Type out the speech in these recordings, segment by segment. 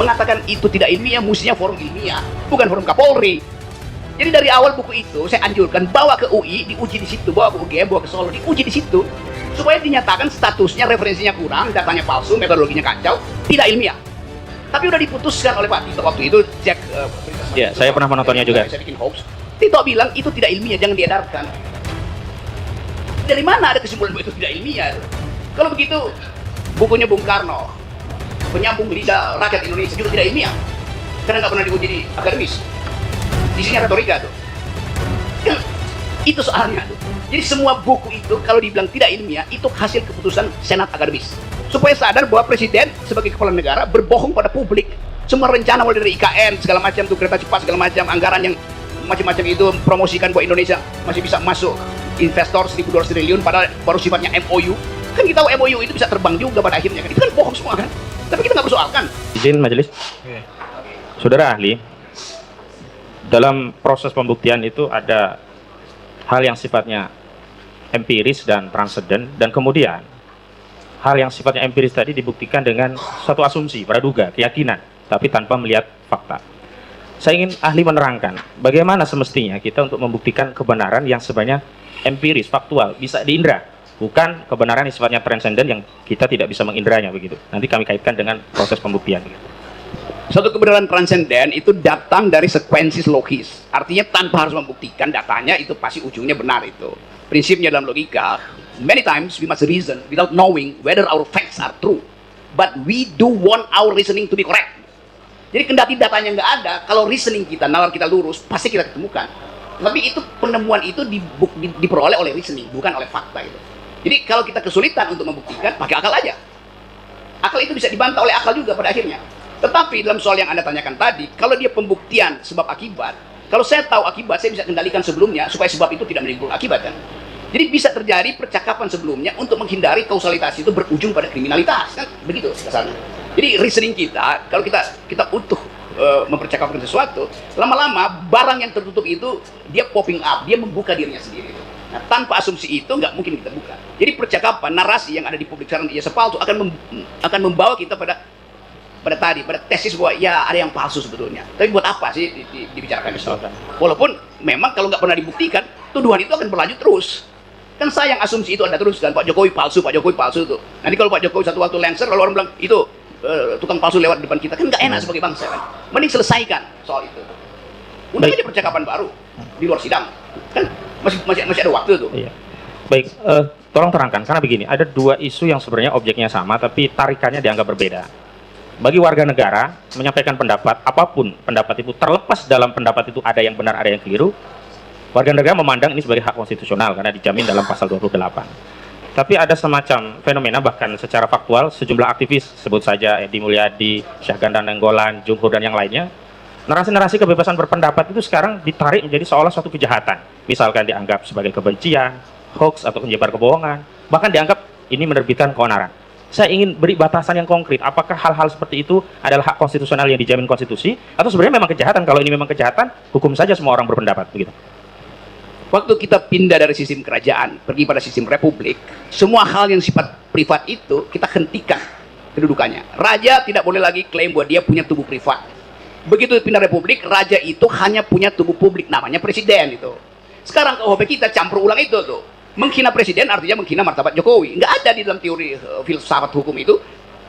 mengatakan itu tidak ilmiah, mestinya forum ilmiah, bukan forum Kapolri. Jadi dari awal buku itu saya anjurkan bawa ke UI, diuji di situ, bawa ke UGM, bawa ke Solo, diuji di situ, supaya dinyatakan statusnya, referensinya kurang, datanya palsu, metodologinya kacau, tidak ilmiah. Tapi udah diputuskan oleh Pak Tito waktu itu, cek Ya, saya pernah menontonnya juga. Saya bikin hoax. Tito bilang itu tidak ilmiah, jangan diedarkan. Dari mana ada kesimpulan bahwa itu tidak ilmiah? Kalau begitu, bukunya Bung Karno, Penyambung Lidah Rakyat Indonesia juga tidak ilmiah, karena nggak pernah diuji di akademis. Isinya retorika tuh. Itu soalnya tuh. Jadi semua buku itu kalau dibilang tidak ilmiah itu hasil keputusan Senat Akademis. Supaya sadar bahwa Presiden sebagai kepala negara berbohong pada publik. Semua rencana mulai dari IKN segala macam tuh, kereta cepat segala macam, anggaran yang macam-macam itu promosikan bahwa Indonesia masih bisa masuk investor 1.200 triliun padahal baru sifatnya MOU. Kan kita tahu MOU itu bisa terbang juga pada akhirnya kan. Itu kan bohong semua kan. Tapi kita nggak persoalkan. Izin majelis. Saudara ahli, dalam proses pembuktian itu ada hal yang sifatnya empiris dan transenden, dan kemudian hal yang sifatnya empiris tadi dibuktikan dengan satu asumsi, praduga, keyakinan, tapi tanpa melihat fakta. Saya ingin ahli menerangkan bagaimana semestinya kita untuk membuktikan kebenaran yang sebenarnya empiris, faktual, bisa diindra, bukan kebenaran yang sifatnya transenden yang kita tidak bisa mengindranya begitu. Nanti kami kaitkan dengan proses pembuktian. Suatu kebenaran transenden itu datang dari sekuensi logis. Artinya tanpa harus membuktikan datanya itu pasti ujungnya benar itu. Prinsipnya dalam logika, many times we must reason without knowing whether our facts are true. But we do want our reasoning to be correct. Jadi kendati datanya nggak ada, kalau reasoning kita, nalar kita lurus, pasti kita ketemukan. Tapi itu penemuan itu diperoleh oleh reasoning, bukan oleh fakta itu. Jadi kalau kita kesulitan untuk membuktikan, pakai akal aja. Akal itu bisa dibantah oleh akal juga pada akhirnya. Tetapi dalam soal yang Anda tanyakan tadi, kalau dia pembuktian sebab akibat, kalau saya tahu akibat, saya bisa kendalikan sebelumnya supaya sebab itu tidak menimbulkan akibat kan. Jadi bisa terjadi percakapan sebelumnya untuk menghindari kausalitas itu berujung pada kriminalitas kan, begitu dasarnya. Jadi reasoning kita, kalau kita utuh mempercakapkan sesuatu, lama-lama barang yang tertutup itu dia popping up, dia membuka dirinya sendiri. Nah, tanpa asumsi itu nggak mungkin kita buka. Jadi percakapan, narasi yang ada di publik sekarang Ijazah palsu akan membawa kita pada tesis bahwa ya ada yang palsu sebetulnya. Tapi buat apa sih dibicarakan itu? Walaupun memang kalau nggak pernah dibuktikan, tuduhan itu akan berlanjut terus. Kan sayang asumsi itu ada terus kan, Pak Jokowi palsu itu. Nanti kalau Pak Jokowi satu waktu lengser, lalu orang bilang itu tukang palsu lewat depan kita, kan nggak enak sebagai bangsa kan. Mending selesaikan soal itu. Undang aja percakapan baru di luar sidang, kan masih ada waktu tuh. Iya. Baik, tolong terangkan karena begini, ada dua isu yang sebenarnya objeknya sama tapi tarikannya dianggap berbeda. Bagi warga negara menyampaikan pendapat, apapun pendapat itu, terlepas dalam pendapat itu ada yang benar, ada yang keliru, warga negara memandang ini sebagai hak konstitusional karena dijamin dalam pasal 28. Tapi ada semacam fenomena bahkan secara faktual, sejumlah aktivis, sebut saja Edi Mulyadi, Syahganda Nainggolan, Jungkur dan yang lainnya, narasi-narasi kebebasan berpendapat itu sekarang ditarik menjadi seolah suatu kejahatan. Misalkan dianggap sebagai kebencian, hoax atau penyebar kebohongan, bahkan dianggap ini menerbitkan keonaran. Saya ingin beri batasan yang konkret, apakah hal-hal seperti itu adalah hak konstitusional yang dijamin konstitusi, atau sebenarnya memang kejahatan? Kalau ini memang kejahatan, hukum saja semua orang berpendapat, begitu. Waktu kita pindah dari sistem kerajaan, pergi pada sistem republik, semua hal yang sifat privat itu kita hentikan kedudukannya. Raja tidak boleh lagi klaim bahwa dia punya tubuh privat. Begitu pindah republik, raja itu hanya punya tubuh publik, namanya presiden itu. Sekarang KUHP kita campur ulang itu tuh. Menghina presiden artinya menghina martabat Jokowi. Nggak ada di dalam teori filsafat hukum itu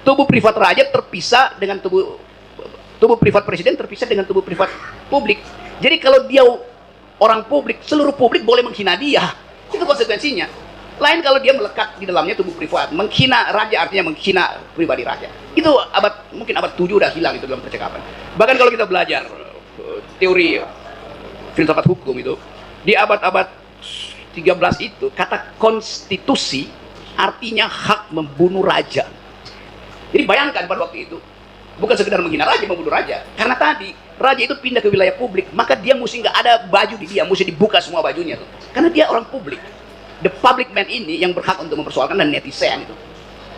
tubuh privat raja terpisah dengan tubuh privat presiden terpisah dengan tubuh privat publik. Jadi kalau dia orang publik, seluruh publik boleh menghina dia. Itu konsekuensinya. Lain kalau dia melekat di dalamnya tubuh privat. Menghina raja artinya menghina pribadi raja. Itu mungkin abad 7 udah hilang itu dalam percakapan. Bahkan kalau kita belajar teori filsafat hukum itu di abad-abad 13 itu kata konstitusi artinya hak membunuh raja. Jadi bayangkan pada waktu itu bukan sekedar menghina raja, membunuh raja. Karena tadi raja itu pindah ke wilayah publik, maka dia mesti nggak ada baju di dia, mesti dibuka semua bajunya tuh. Karena dia orang publik. The public man ini yang berhak untuk mempersoalkan dan netizen itu.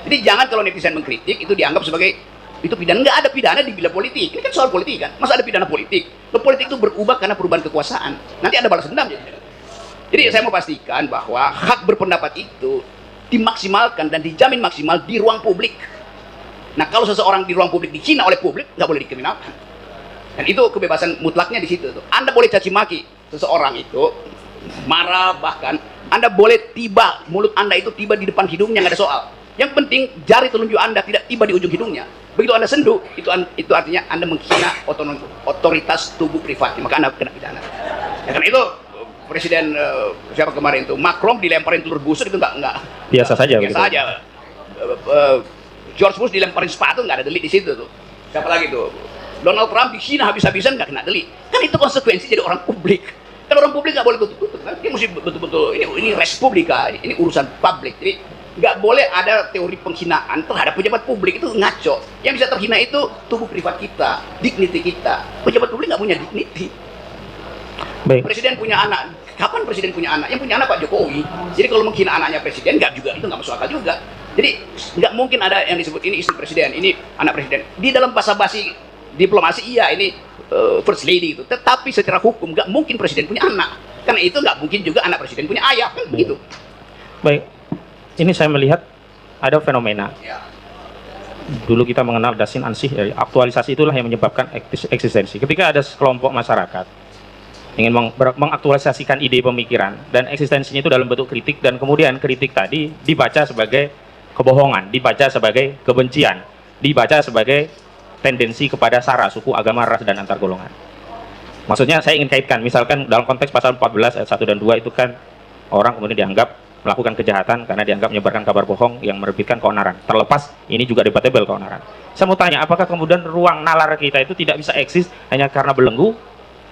Jadi jangan kalau netizen mengkritik itu dianggap sebagai itu pidana. Nggak ada pidana di bidang politik. Ini kan soal politik kan. Masa ada pidana politik? Politik itu berubah karena perubahan kekuasaan. Nanti ada balas dendam jadi. Jadi saya mau pastikan bahwa hak berpendapat itu dimaksimalkan dan dijamin maksimal di ruang publik. Nah, kalau seseorang di ruang publik dihina oleh publik, nggak boleh dikriminalkan. Dan itu kebebasan mutlaknya di situ tuh. Anda boleh caci maki seseorang itu, marah bahkan, Anda boleh tiba, mulut Anda itu tiba di depan hidungnya, nggak ada soal. Yang penting jari telunjuk Anda tidak tiba di ujung hidungnya. Begitu Anda sendu, itu artinya Anda menghina otoritas tubuh privati, maka Anda kena pidana. Ya, karena itu Presiden siapa kemarin itu Macron dilemparin telur busuk itu nggak Biasa saja. biasa aja. George Bush dilemparin sepatu nggak ada delik di situ tuh. Siapa lagi tuh? Donald Trump dihina habis-habisan nggak kena delik. Kan itu konsekuensi jadi orang publik. Kan orang publik nggak boleh tutup-tutup kan? Dia mesti betul-betul ini res publika, ini urusan publik. Jadi nggak boleh ada teori penghinaan terhadap pejabat publik, itu ngaco. Yang bisa terhina itu tubuh privat kita, dignity kita. Pejabat publik nggak punya dignity. Baik. Presiden punya anak. Kapan presiden punya anak? Yang punya anak Pak Jokowi. Jadi kalau menghina anaknya presiden nggak juga, itu nggak masuk akal juga. Jadi nggak mungkin ada yang disebut ini istri presiden, ini anak presiden. Di dalam basa-basi diplomasi iya ini first lady itu. Tetapi secara hukum nggak mungkin presiden punya anak. Karena itu nggak mungkin juga anak presiden punya ayah kan begitu. Baik. Ini saya melihat ada fenomena. Ya. Dulu kita mengenal Dasin Ansih, aktualisasi itulah yang menyebabkan eksistensi. Ketika ada sekelompok masyarakat ingin mengaktualisasikan ide pemikiran dan eksistensinya itu dalam bentuk kritik, dan kemudian kritik tadi dibaca sebagai kebohongan, dibaca sebagai kebencian, dibaca sebagai tendensi kepada sara, suku, agama, ras, dan antar golongan. Maksudnya saya ingin kaitkan, misalkan dalam konteks pasal 14 ayat 1 dan 2 itu kan orang kemudian dianggap melakukan kejahatan karena dianggap menyebarkan kabar bohong yang menerbitkan keonaran. Terlepas ini juga debatable keonaran. Saya mau tanya, apakah kemudian ruang nalar kita itu tidak bisa eksis hanya karena belenggu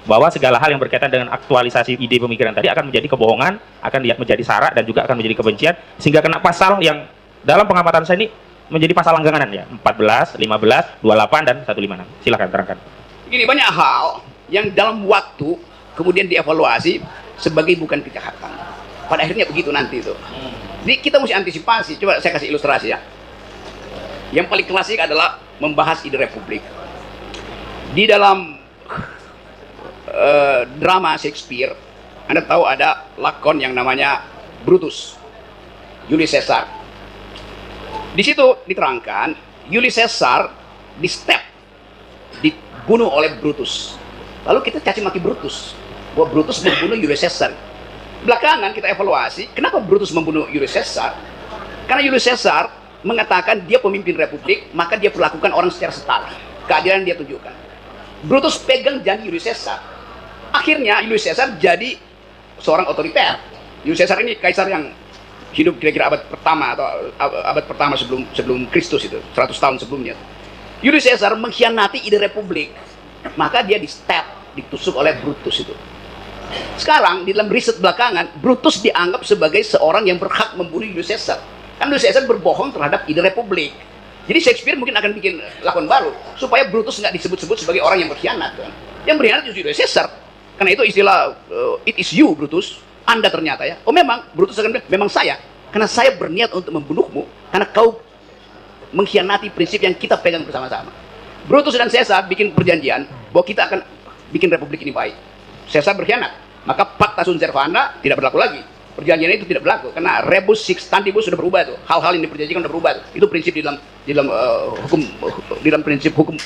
bahwa segala hal yang berkaitan dengan aktualisasi ide pemikiran tadi akan menjadi kebohongan, akan menjadi sara, dan juga akan menjadi kebencian, sehingga kena pasal yang dalam pengamatan saya ini menjadi pasal langganan ya, 14, 15, 28, dan 156. Silakan terangkan. Gini, banyak hal yang dalam waktu kemudian dievaluasi sebagai bukan kejahatan. Pada akhirnya begitu nanti itu. Jadi kita mesti antisipasi. Coba saya kasih ilustrasi ya. Yang paling klasik adalah membahas ide republik. Di dalam drama Shakespeare, Anda tahu ada lakon yang namanya Brutus, Julius Caesar. Di situ diterangkan Julius Caesar dibunuh oleh Brutus. Lalu kita caci maki Brutus bahwa Brutus membunuh Julius Caesar. Belakangan kita evaluasi kenapa Brutus membunuh Julius Caesar. Karena Julius Caesar mengatakan dia pemimpin republik, maka dia perlakukan orang secara setara. Keadilan dia tunjukkan. Brutus pegang janji Julius Caesar. Akhirnya Julius Caesar jadi seorang otoriter. Julius Caesar ini kaisar yang hidup kira-kira abad pertama atau abad pertama sebelum Kristus itu, 100 tahun sebelumnya. Julius Caesar mengkhianati ide republik, maka dia ditusuk oleh Brutus itu. Sekarang di dalam riset belakangan, Brutus dianggap sebagai seorang yang berhak membunuh Julius Caesar. Kan Julius Caesar berbohong terhadap ide republik. Jadi Shakespeare mungkin akan bikin lakon baru supaya Brutus nggak disebut-sebut sebagai orang yang berkhianat. Kan? Yang berkhianat itu Julius Caesar. Karena itu istilah it is you Brutus, Anda ternyata ya. Oh memang, Brutus akan bilang, memang saya. Karena saya berniat untuk membunuhmu, karena kau mengkhianati prinsip yang kita pegang bersama-sama. Brutus dan Caesar bikin perjanjian bahwa kita akan bikin republik ini baik. Caesar berkhianat, maka Pacta Sunt Servanda tidak berlaku lagi. Perjanjian itu tidak berlaku karena rebus sixtantibus sudah berubah tuh. Hal-hal yang diperjanjikan sudah berubah tuh. Itu prinsip di dalam prinsip hukum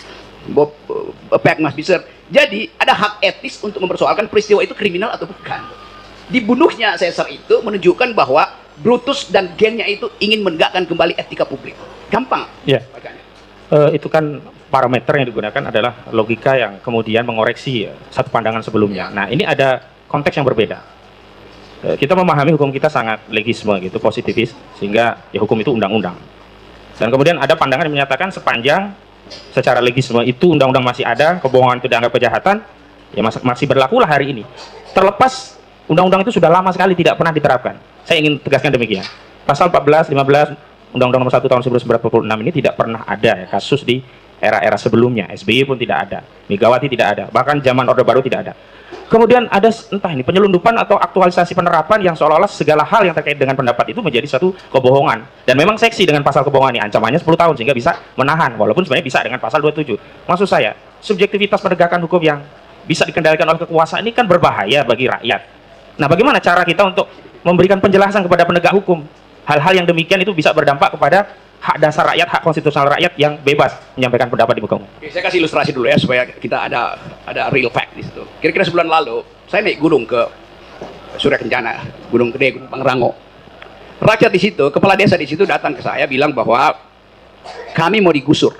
fact must be served. Jadi ada hak etis untuk mempersoalkan peristiwa itu kriminal atau bukan. Dibunuhnya Caesar itu menunjukkan bahwa Brutus dan gengnya itu ingin menegakkan kembali etika publik. Gampang. Ya. Itu kan parameter yang digunakan adalah logika yang kemudian mengoreksi satu pandangan sebelumnya. Nah, ini ada konteks yang berbeda. Kita memahami hukum kita sangat legisme gitu, positifis, sehingga ya hukum itu undang-undang. Dan kemudian ada pandangan yang menyatakan sepanjang secara legisme itu undang-undang masih ada, kebohongan itu dianggap kejahatan, ya masih berlakulah hari ini. Terlepas undang-undang itu sudah lama sekali tidak pernah diterapkan. Saya ingin tegaskan demikian. Pasal 14, 15, Undang-Undang Nomor 1 Tahun 1946 ini tidak pernah ada ya, kasus di era-era sebelumnya. SBY pun tidak ada, Megawati tidak ada, bahkan zaman Orde Baru tidak ada. Kemudian ada entah ini penyelundupan atau aktualisasi penerapan yang seolah-olah segala hal yang terkait dengan pendapat itu menjadi satu kebohongan. Dan memang seksi dengan pasal kebohongan ini, ancamannya 10 tahun sehingga bisa menahan, walaupun sebenarnya bisa dengan pasal 27. Maksud saya, subjektivitas penegakan hukum yang bisa dikendalikan oleh kekuasaan ini kan berbahaya bagi rakyat. Nah, bagaimana cara kita untuk memberikan penjelasan kepada penegak hukum? Hal-hal yang demikian itu bisa berdampak kepada hak dasar rakyat, hak konstitusional rakyat yang bebas menyampaikan pendapat di muka umum. Oke, saya kasih ilustrasi dulu ya supaya kita ada real fact di situ. Kira-kira sebulan lalu saya naik gunung ke Surya Kencana, Gunung Gede, Gunung Pangrango. Rakyat di situ, kepala desa di situ datang ke saya bilang bahwa kami mau digusur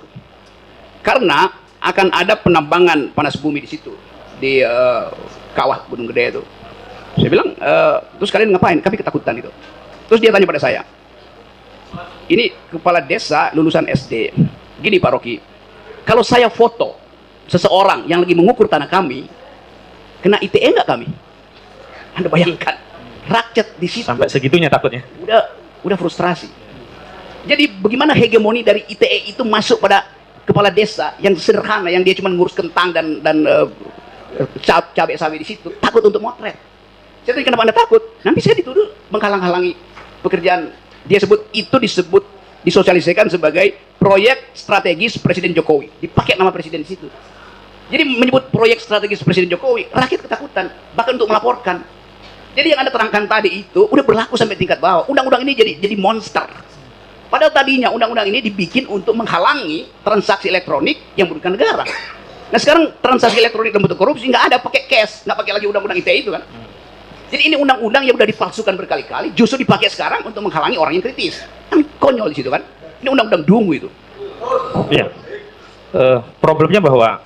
karena akan ada penambangan panas bumi di situ di kawah Gunung Gede itu. Saya bilang, terus kalian ngapain? Kami ketakutan itu. Terus dia tanya pada saya, ini kepala desa lulusan SD. Gini Pak Rocky, kalau saya foto seseorang yang lagi mengukur tanah kami, kena ITE nggak kami? Anda bayangkan, rakyat di situ Sampai segitunya takutnya. udah frustrasi. Jadi bagaimana hegemoni dari ITE itu masuk pada kepala desa yang sederhana, yang dia cuma ngurus kentang dan cabai sawit di situ, takut untuk motret. Saya tanya, kenapa Anda takut? Nanti saya dituduh menghalang-halangi pekerjaan. Dia disebut disosialisasikan sebagai proyek strategis Presiden Jokowi. Dipakai nama presiden di situ. Jadi menyebut proyek strategis Presiden Jokowi, rakyat ketakutan, bahkan untuk melaporkan. Jadi yang Anda terangkan tadi itu udah berlaku sampai tingkat bawah. Undang-undang ini jadi monster. Padahal tadinya undang-undang ini dibikin untuk menghalangi transaksi elektronik yang merugikan negara. Nah sekarang transaksi elektronik dalam bentuk korupsi nggak ada, pakai cash, nggak pakai lagi undang-undang ITE itu kan. Jadi ini undang-undang yang udah dipalsukan berkali-kali, justru dipakai sekarang untuk menghalangi orang yang kritis. Kan konyol di situ kan. Ini undang-undang dungu itu. Iya. Problemnya bahwa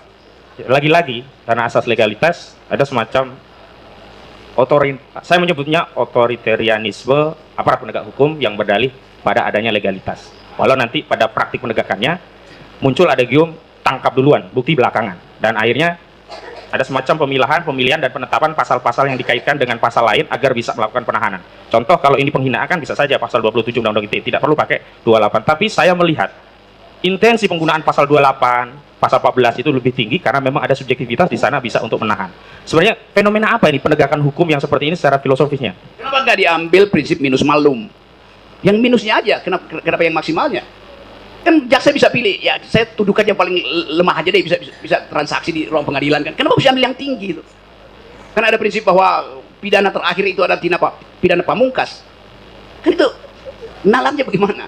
lagi-lagi karena asas legalitas ada semacam saya menyebutnya otoritarianisme aparat penegak hukum yang berdalih pada adanya legalitas. Walau nanti pada praktik penegakannya muncul ada gium tangkap duluan, bukti belakangan, dan akhirnya ada semacam pemilihan dan penetapan pasal-pasal yang dikaitkan dengan pasal lain agar bisa melakukan penahanan. Contoh kalau ini penghinaan kan bisa saja pasal 27 Undang-Undang ITE, tidak perlu pakai 28. Tapi saya melihat intensi penggunaan pasal 28, pasal 14 itu lebih tinggi karena memang ada subjektivitas di sana bisa untuk menahan. Sebenarnya fenomena apa ini penegakan hukum yang seperti ini secara filosofisnya? Kenapa nggak diambil prinsip minus malum? Yang minusnya aja, kenapa yang maksimalnya? Kan jaksa bisa pilih, ya saya tuduhkan yang paling lemah aja deh, bisa transaksi di ruang pengadilan kan. Kenapa bisa ambil yang tinggi itu? Karena ada prinsip bahwa pidana terakhir itu adalah pidana pamungkas. Kan itu nalarnya bagaimana?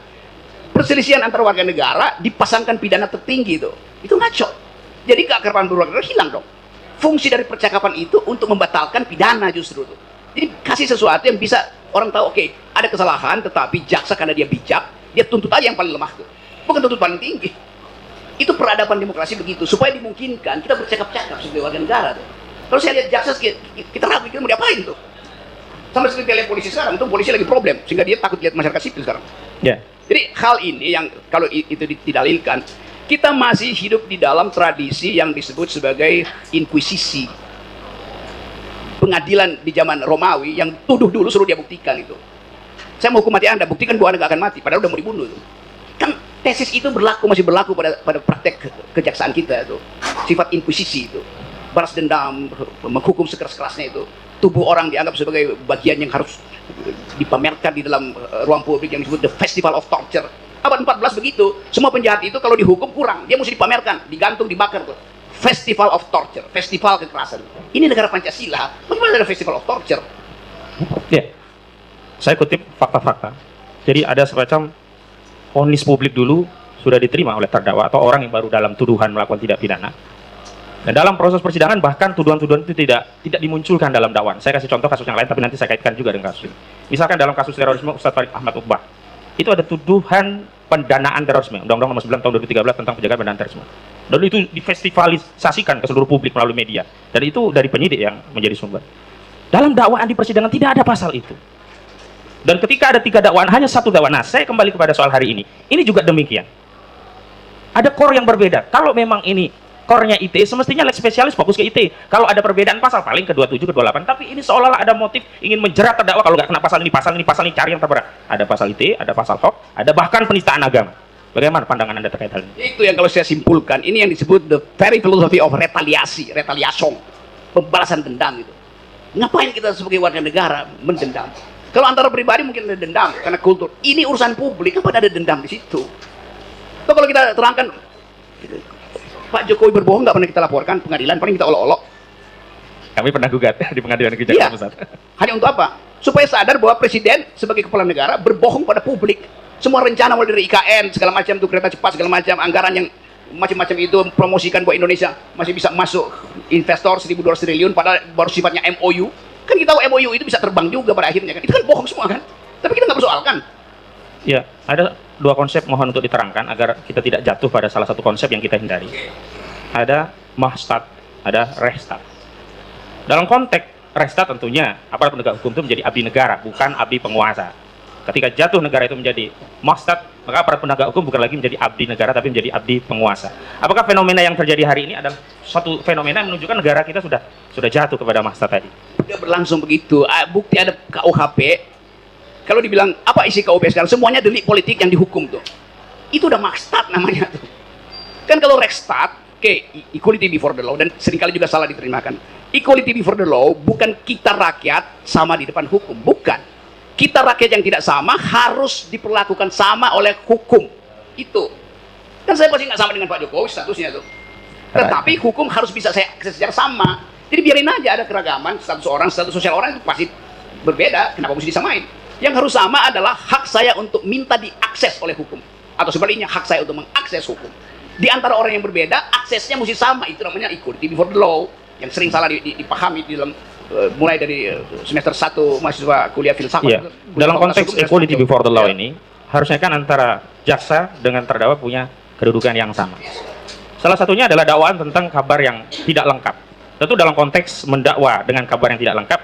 Perselisihan antar warga negara dipasangkan pidana tertinggi itu ngaco. Jadi keakraban berwarga negara hilang dong. Fungsi dari percakapan itu untuk membatalkan pidana justru tuh. Jadi kasih sesuatu yang bisa orang tahu, oke, ada kesalahan, tetapi jaksa karena dia bijak, dia tuntut aja yang paling lemah tuh. Bukan tuntut paling tinggi. Itu peradaban demokrasi begitu, supaya dimungkinkan kita bercakap-cakap sebagai warga negara tuh. Kalau saya lihat jaksa, kita ragu, kita mau diapain tuh? Sama seperti lihat polisi sekarang, itu polisi lagi problem, sehingga dia takut lihat masyarakat sipil sekarang. Ya. Jadi hal ini yang kalau itu didalilkan, kita masih hidup di dalam tradisi yang disebut sebagai inkuisisi. Pengadilan di zaman Romawi yang tuduh dulu suruh dia buktikan itu. Saya mau hukum mati Anda, buktikan bahwa Anda gak akan mati, padahal udah mau dibunuh itu. Kan tesis itu masih berlaku pada praktek kejaksaan kita itu. Sifat inkuisisi itu. Balas dendam, menghukum sekeras-kerasnya itu. Tubuh orang dianggap sebagai bagian yang harus dipamerkan di dalam ruang publik yang disebut the festival of torture. Abad 14 begitu, semua penjahat itu kalau dihukum kurang, dia mesti dipamerkan, digantung, dibakar tuh. Festival of torture, festival kekerasan. Ini negara Pancasila, bagaimana ada festival of torture? Ya, saya kutip fakta-fakta. Jadi ada semacam vonis publik dulu sudah diterima oleh terdakwa atau orang yang baru dalam tuduhan melakukan tindak pidana. Dan dalam proses persidangan bahkan tuduhan-tuduhan itu tidak dimunculkan dalam dakwaan. Saya kasih contoh kasus yang lain tapi nanti saya kaitkan juga dengan kasus ini. Misalkan dalam kasus terorisme Ustaz Farid Ahmad Uqbah. Itu ada tuduhan pendanaan terorisme, Undang-Undang Nomor 9 Tahun 2013 tentang penjagaan pendanaan terorisme. Dan itu difestivalisasikan ke seluruh publik melalui media. Dan itu dari penyidik yang menjadi sumber. Dalam dakwaan di persidangan tidak ada pasal itu. Dan ketika ada 3 dakwaan, hanya 1 dakwaan. Nah, saya kembali kepada soal hari ini. Ini juga demikian. Ada core yang berbeda. Kalau memang ini core-nya ITE, semestinya leg spesialis fokus ke ITE. Kalau ada perbedaan pasal, paling ke 27, ke 28. Tapi ini seolah-olah ada motif ingin menjerat terdakwa kalau nggak kena pasal ini, cari yang terberat. Ada pasal ITE, ada pasal hoax, ada bahkan penistaan agama. Bagaimana pandangan Anda terkait hal ini? Itu yang kalau saya simpulkan, ini yang disebut the very philosophy of retaliation, pembalasan dendam itu. Ngapain kita sebagai warga negara mendendam? Kalau antara pribadi mungkin ada dendam karena kultur. Ini urusan publik, apa ada dendam di situ? So, kalau kita terangkan, Pak Jokowi berbohong nggak pernah kita laporkan pengadilan, paling kita olok-olok. Kami pernah gugat di pengadilan kejaksaan pusat. Hanya untuk apa? Supaya sadar bahwa presiden sebagai kepala negara berbohong pada publik. Semua rencana mulai dari IKN segala macam tuh, kereta cepat segala macam, anggaran yang macam-macam itu promosikan bahwa Indonesia masih bisa masuk investor 1.200 triliun padahal baru sifatnya MOU. Kan kita tahu MOU itu bisa terbang juga pada akhirnya kan. Itu kan bohong semua kan. Tapi kita nggak persoalkan. Ya, ada dua konsep mohon untuk diterangkan agar kita tidak jatuh pada salah satu konsep yang kita hindari. Ada mahstat, ada rehstat. Dalam konteks rehstat tentunya aparat penegak hukum itu menjadi abdi negara, bukan abdi penguasa. Ketika jatuh negara itu menjadi mahstat, maka aparat penegak hukum bukan lagi menjadi abdi negara tapi menjadi abdi penguasa. Apakah fenomena yang terjadi hari ini adalah suatu fenomena yang menunjukkan negara kita sudah jatuh kepada mahstat tadi? Udah berlangsung begitu. Bukti ada KUHP. Kalau dibilang apa isi KUHP sekarang, semuanya delik politik yang dihukum tuh. Itu udah mahstat namanya tuh. Kan kalau rehstat, oke, equality before the law, dan seringkali juga salah diterimakan. Equality before the law bukan kita rakyat sama di depan hukum, bukan. Kita rakyat yang tidak sama harus diperlakukan sama oleh hukum. Itu. Kan saya pasti nggak sama dengan Pak Jokowi statusnya tuh. Tetapi hukum harus bisa saya akses secara sama. Jadi biarin aja ada keragaman, status orang, status sosial orang itu pasti berbeda. Kenapa mesti disamain? Yang harus sama adalah hak saya untuk minta diakses oleh hukum. Atau sebaliknya, hak saya untuk mengakses hukum. Di antara orang yang berbeda, aksesnya mesti sama. Itu namanya equality before the law. Yang sering salah dipahami di dalam mulai dari semester 1 mahasiswa kuliah filsafat. Ya, dalam konteks equality before the law ini, harusnya kan antara jaksa dengan terdakwa punya kedudukan yang sama. Salah satunya adalah dakwaan tentang kabar yang tidak lengkap. Tentu dalam konteks mendakwa dengan kabar yang tidak lengkap,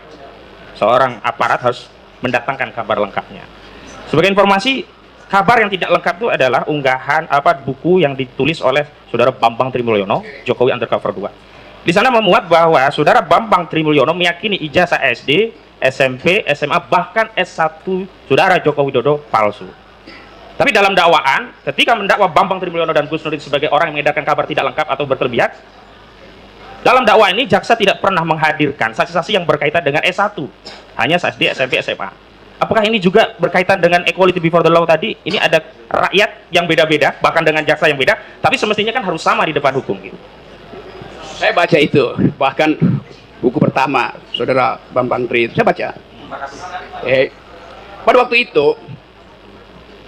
seorang aparat harus mendatangkan kabar lengkapnya. Sebagai informasi, kabar yang tidak lengkap itu adalah unggahan buku yang ditulis oleh Saudara Bambang Trimulyono, Jokowi Undercover 2. Di sana memuat bahwa Saudara Bambang Trimulyono meyakini ijazah SD, SMP, SMA, bahkan S1 Saudara Joko Widodo palsu. Tapi dalam dakwaan, ketika mendakwa Bambang Trimulyono dan Gus Nurdin sebagai orang yang mengedarkan kabar tidak lengkap atau berkelebihan, dalam dakwaan ini jaksa tidak pernah menghadirkan saksi-saksi yang berkaitan dengan S1, hanya SD, SMP, SMA. Apakah ini juga berkaitan dengan equality before the law tadi? Ini ada rakyat yang beda-beda, bahkan dengan jaksa yang beda, tapi semestinya kan harus sama di depan hukum gitu. Saya baca itu, bahkan buku pertama Saudara Bambang Tri, saya baca. Pada waktu itu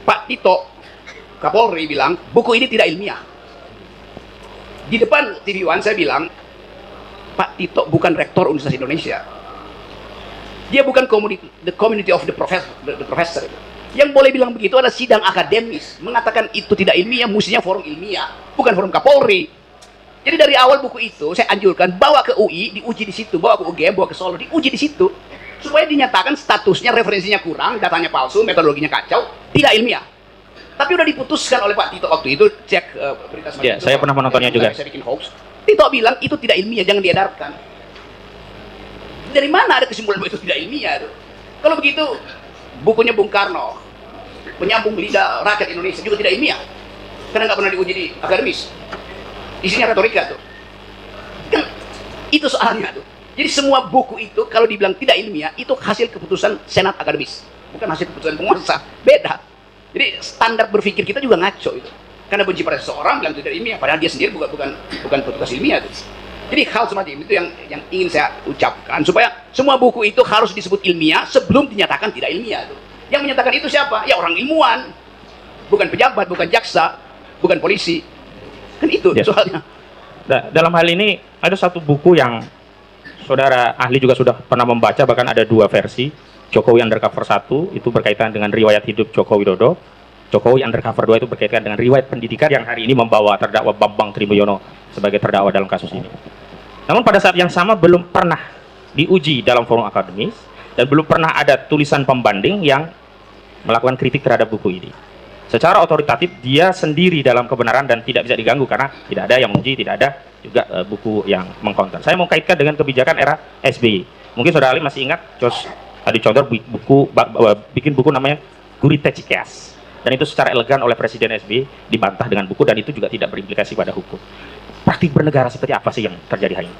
Pak Tito Kapolri bilang buku ini tidak ilmiah. Di depan TV One saya bilang, Pak Tito bukan rektor Universitas Indonesia. Dia bukan the community of the professor. Yang boleh bilang begitu adalah sidang akademis, mengatakan itu tidak ilmiah, mestinya forum ilmiah, bukan forum Kapolri. Jadi dari awal buku itu saya anjurkan bawa ke UI, diuji di situ, bawa ke UGM, bawa ke Solo, diuji di situ, supaya dinyatakan statusnya, referensinya kurang, datanya palsu, metodologinya kacau, tidak ilmiah. Tapi udah diputuskan oleh Pak Tito waktu itu, cek berita semacam Ya, itu, saya pernah menontonnya juga. Saya bikin hoax. Tito bilang itu tidak ilmiah, jangan diedarkan. Dari mana ada kesimpulan bahwa itu tidak ilmiah? Tuh? Kalau begitu, bukunya Bung Karno, Penyambung Lidah Rakyat Indonesia juga tidak ilmiah, karena nggak pernah diuji di akademis. Isinya retorika tuh. Kan itu soalnya tuh. Jadi semua buku itu kalau dibilang tidak ilmiah itu hasil keputusan senat akademis, bukan hasil keputusan penguasa. Beda. Jadi standar berpikir kita juga ngaco itu. Karena benci pada seseorang bilang itu tidak ilmiah, padahal dia sendiri bukan petugas ilmiah tuh. Jadi hal semacam itu yang ingin saya ucapkan supaya semua buku itu harus disebut ilmiah sebelum dinyatakan tidak ilmiah tuh. Yang menyatakan itu siapa? Ya orang ilmuwan. Bukan pejabat, bukan jaksa, bukan polisi. Kan itu soalnya. Dalam hal ini ada satu buku yang saudara ahli juga sudah pernah membaca, bahkan ada dua versi. Jokowi Undercover 1 itu berkaitan dengan riwayat hidup Joko Widodo. Jokowi Undercover 2 itu berkaitan dengan riwayat pendidikan yang hari ini membawa terdakwa Bambang Trimulyono sebagai terdakwa dalam kasus ini. Namun pada saat yang sama belum pernah diuji dalam forum akademis dan belum pernah ada tulisan pembanding yang melakukan kritik terhadap buku ini. Secara otoritatif dia sendiri dalam kebenaran dan tidak bisa diganggu karena tidak ada yang menguji, tidak ada juga buku yang mengkonter. Saya mau kaitkan dengan kebijakan era SBY. Mungkin saudara Ali masih ingat Jos Hadi Condor bikin buku namanya Gurita Cikeas. Dan itu secara elegan oleh Presiden SBY dibantah dengan buku dan itu juga tidak berimplikasi pada hukum. Praktik bernegara seperti apa sih yang terjadi hari ini?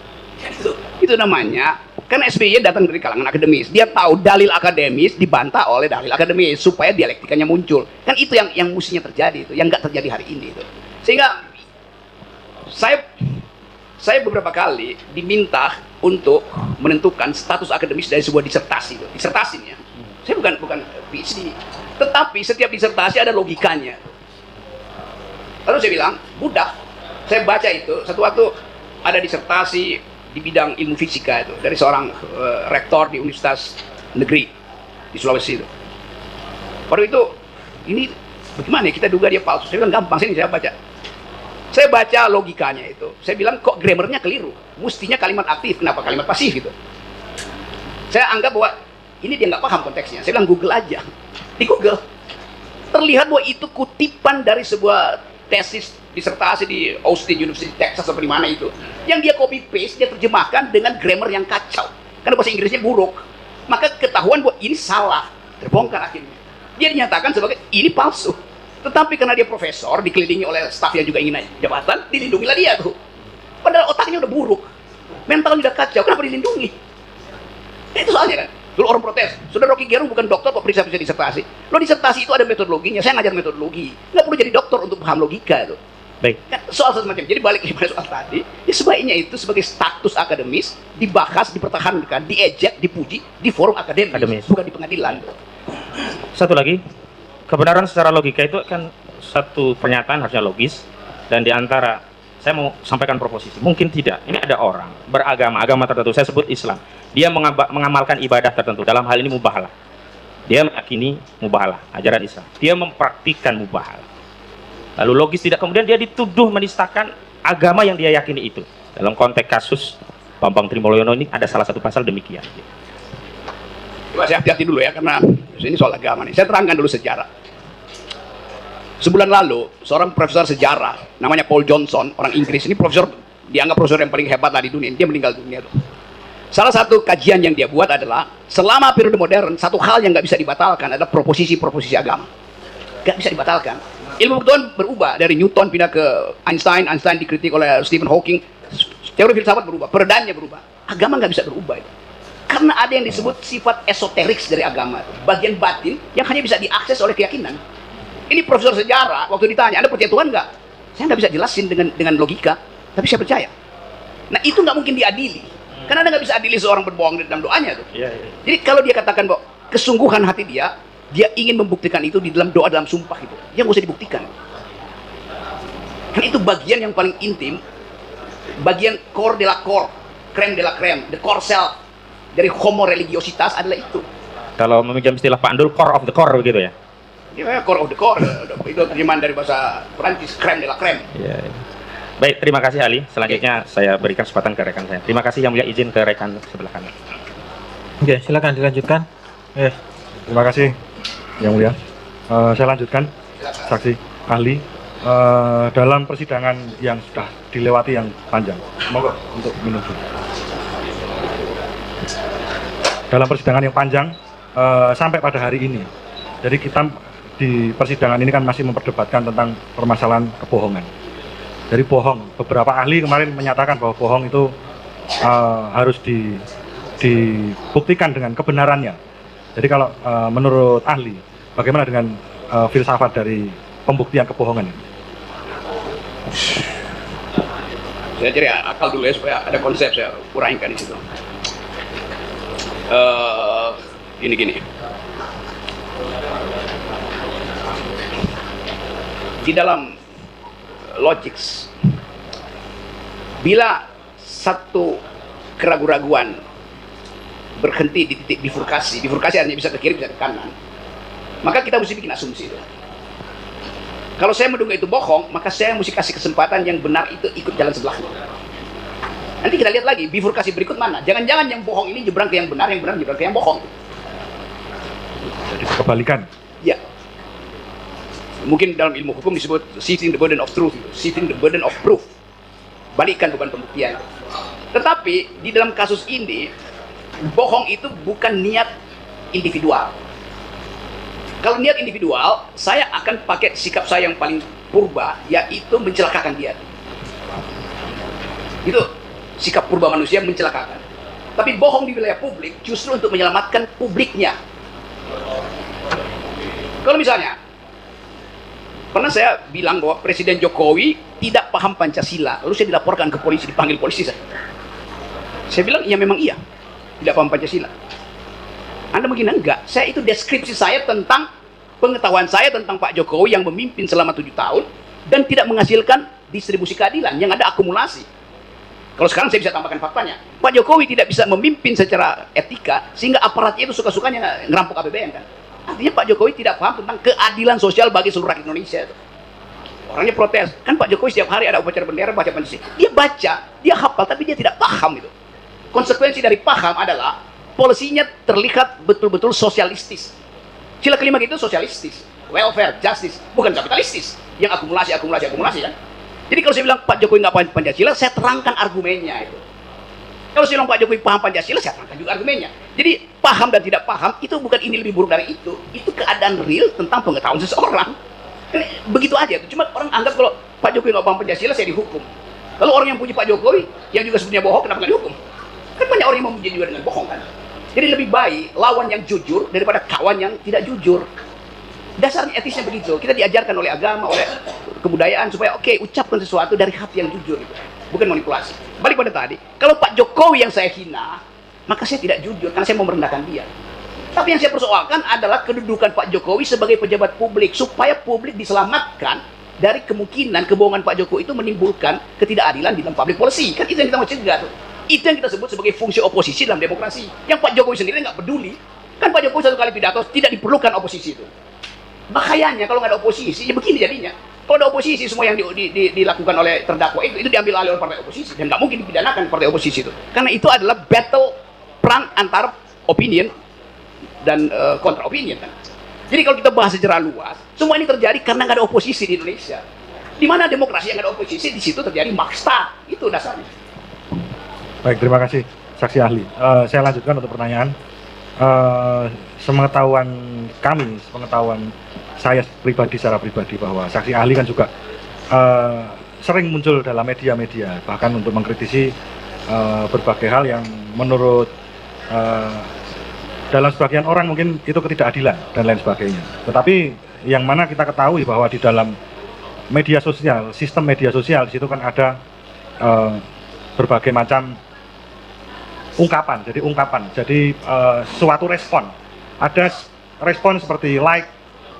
Itu namanya, kan SBY datang dari kalangan akademis. Dia tahu dalil akademis dibantah oleh dalil akademis supaya dialektikanya muncul. Kan itu yang mestinya terjadi itu, yang nggak terjadi hari ini itu. Sehingga saya beberapa kali diminta untuk menentukan status akademis dari sebuah disertasi itu. Disertasi ya. Saya bukan PhD. Tetapi setiap disertasi ada logikanya. Lalu saya bilang, budak. Saya baca itu, satu waktu ada disertasi di bidang ilmu fisika itu dari seorang rektor di Universitas Negeri di Sulawesi itu. Baru itu, ini bagaimana ya, kita duga dia palsu. Saya bilang gampang, sini saya baca. Saya baca logikanya itu. Saya bilang kok grammarnya keliru. Mestinya kalimat aktif, kenapa kalimat pasif gitu. Saya anggap bahwa ini dia nggak paham konteksnya. Saya bilang Google aja. Di Google terlihat bahwa itu kutipan dari sebuah tesis disertasi di Austin University Texas atau di mana itu. Yang dia copy paste, dia terjemahkan dengan grammar yang kacau. Karena bahasa Inggrisnya buruk. Maka ketahuan bahwa ini salah. Terbongkar akhirnya. Dia dinyatakan sebagai ini palsu. Tetapi karena dia profesor, dikelilingi oleh staf yang juga ingin naik jabatan, dilindungilah dia tuh. Padahal otaknya udah buruk. Mentalnya udah kacau, kenapa dilindungi? Itu soalnya kan. Dulu orang protes, Saudara Rocky Gerung bukan dokter kok bisa disertasi. Lo disertasi itu ada metodologinya, saya ngajar metodologi. Nggak perlu jadi dokter untuk paham logika itu. Baik. Kan, soal semacam, jadi balik kepada soal tadi, ya sebaiknya itu sebagai status akademis, dibahas, dipertahankan, diejek, dipuji, di forum akademis. Bukan di pengadilan. Satu lagi, kebenaran secara logika itu kan satu pernyataan harusnya logis, dan diantara saya mau sampaikan proposisi, mungkin tidak. Ini ada orang agama tertentu, saya sebut Islam. Dia mengamalkan ibadah tertentu, dalam hal ini mubahalah. Dia meyakini mubahalah, ajaran Islam. Dia mempraktikkan mubahalah. Lalu logis tidak, kemudian dia dituduh menistakan agama yang dia yakini itu. Dalam konteks kasus Bambang Trimulyono ini ada salah satu pasal demikian. Coba saya hati-hati dulu ya, karena ini soal agama nih. Saya terangkan dulu sejarah. Sebulan lalu, seorang profesor sejarah, namanya Paul Johnson, orang Inggris, ini profesor, dianggap profesor yang paling hebat lah di dunia, dia meninggal dunia tuh. Salah satu kajian yang dia buat adalah, selama periode modern, satu hal yang nggak bisa dibatalkan adalah proposisi-proposisi agama. Nggak bisa dibatalkan. Ilmu pengetahuan berubah, dari Newton pindah ke Einstein, Einstein dikritik oleh Stephen Hawking, teori filsafat berubah, peredaannya berubah. Agama nggak bisa berubah itu. Karena ada yang disebut sifat esoterik dari agama, bagian batin yang hanya bisa diakses oleh keyakinan. Ini profesor sejarah, waktu ditanya, Anda percaya Tuhan nggak? Saya nggak bisa jelasin dengan logika, tapi saya percaya. Nah itu nggak mungkin diadili, karena Anda nggak bisa adili seorang berbohong dalam doanya tuh. Jadi kalau dia katakan bahwa kesungguhan hati dia ingin membuktikan itu di dalam doa, dalam sumpah itu, dia nggak usah dibuktikan. Karena itu bagian yang paling intim, bagian core de la core, creme de la creme, the core self dari homo religiositas adalah itu. Kalau meminjam istilah Pak Andul, core of the core begitu ya? Ya, core of the core, itu terjemahan dari bahasa Perancis, creme de la creme. Ya. Baik, terima kasih Ali. Selanjutnya saya berikan kesempatan ke rekan saya. Terima kasih, Yang Mulia, izin ke rekan sebelah kanan. Oke, silakan dilanjutkan. Terima kasih Yang Mulia. Saya lanjutkan, saksi ahli, dalam persidangan yang sudah dilewati yang panjang. Monggo untuk minum dulu. Dalam persidangan yang panjang sampai pada hari ini, jadi kita di persidangan ini kan masih memperdebatkan tentang permasalahan kebohongan. Dari bohong, beberapa ahli kemarin menyatakan bahwa bohong itu harus dibuktikan dengan kebenarannya. Jadi kalau menurut ahli, bagaimana dengan filsafat dari pembuktian kebohongan ini? Saya cari akal dulu ya, supaya ada konsep saya uraikan di situ. Gini. Di dalam logics, bila satu keraguan-raguan berhenti di titik bifurkasi artinya bisa ke kiri, bisa ke kanan, maka kita mesti bikin asumsi itu. Kalau saya menduga itu bohong, maka saya mesti kasih kesempatan yang benar itu ikut jalan sebelahnya. Nanti kita lihat lagi bifurkasi berikut mana. Jangan-jangan yang bohong ini nyebrang ke yang benar nyebrang ke yang bohong. Jadi kebalikan. Ya. Mungkin dalam ilmu hukum disebut shifting the burden of truth, shifting the burden of proof. Balikkan beban pembuktian. Tetapi di dalam kasus ini, bohong itu bukan niat individual. Kalau niat individual, saya akan pakai sikap saya yang paling purba, yaitu mencelakakan dia. Itu sikap purba manusia, mencelakakan. Tapi bohong di wilayah publik justru untuk menyelamatkan publiknya. Kalau misalnya, pernah saya bilang bahwa Presiden Jokowi tidak paham Pancasila, lalu saya dilaporkan ke polisi, dipanggil polisi saya bilang, ya memang iya, tidak paham Pancasila. Anda menghina enggak? Saya itu deskripsi saya tentang pengetahuan saya tentang Pak Jokowi yang memimpin selama 7 tahun dan tidak menghasilkan distribusi keadilan, yang ada akumulasi. Kalau sekarang saya bisa tambahkan faktanya, Pak Jokowi tidak bisa memimpin secara etika sehingga aparatnya itu suka-sukanya ngerampok APBN kan. Artinya Pak Jokowi tidak paham tentang keadilan sosial bagi seluruh rakyat Indonesia itu. Orangnya protes, kan Pak Jokowi setiap hari ada upacara bendera, baca Pancasila. Dia baca, dia hafal, tapi dia tidak paham itu. Konsekuensi dari paham adalah polisinya terlihat betul-betul sosialistis. Sila kelima itu sosialistis, welfare, justice, bukan kapitalistis yang akumulasi kan. Jadi kalau saya bilang Pak Jokowi nggak paham Pancasila, saya terangkan argumennya itu. Kalau saya bilang Pak Jokowi paham Pancasila, saya terangkan juga argumennya. Jadi paham dan tidak paham itu bukan ini lebih buruk dari itu keadaan real tentang pengetahuan seseorang. Begitu aja. Cuma orang anggap kalau Pak Jokowi nggak paham Pancasila, saya dihukum. Kalau orang yang puji Pak Jokowi, yang juga sebenarnya bohong, kenapa nggak dihukum? Kan banyak orang yang memuji juga dengan bohong kan. Jadi lebih baik lawan yang jujur daripada kawan yang tidak jujur. Dasarnya etisnya begitu. Kita diajarkan oleh agama, oleh kebudayaan supaya ucapkan sesuatu dari hati yang jujur gitu. Bukan manipulasi. Balik pada tadi, kalau Pak Jokowi yang saya hina, maka saya tidak jujur karena saya mau merendahkan dia. Tapi yang saya persoalkan adalah kedudukan Pak Jokowi sebagai pejabat publik supaya publik diselamatkan dari kemungkinan kebohongan Pak Jokowi itu menimbulkan ketidakadilan di dalam public policy. Kan itu yang kita mau cegah tuh. Itu yang kita sebut sebagai fungsi oposisi dalam demokrasi. Yang Pak Jokowi sendiri nggak peduli. Kan Pak Jokowi satu kali pidato tidak diperlukan oposisi itu. Bahayanya kalau nggak ada oposisi, ya begini jadinya. Kalau ada oposisi, semua yang dilakukan oleh terdakwa itu diambil alih oleh partai oposisi. Dan nggak mungkin dipidanakan partai oposisi itu. Karena itu adalah battle, perang antara opinion dan kontra opinion kan. Jadi kalau kita bahas secara luas, semua ini terjadi karena nggak ada oposisi di Indonesia. Di mana demokrasi yang nggak ada oposisi, di situ terjadi maksta. Itu dasarnya. Baik, terima kasih saksi ahli. Saya lanjutkan untuk pertanyaan. Sepengetahuan kami, sepengetahuan saya pribadi secara pribadi bahwa saksi ahli kan juga sering muncul dalam media-media, bahkan untuk mengkritisi berbagai hal yang menurut dalam sebagian orang mungkin itu ketidakadilan dan lain sebagainya. Tetapi yang mana kita ketahui bahwa di dalam media sosial, sistem media sosial, di situ kan ada berbagai macam ungkapan, jadi suatu respon. Ada respon seperti like,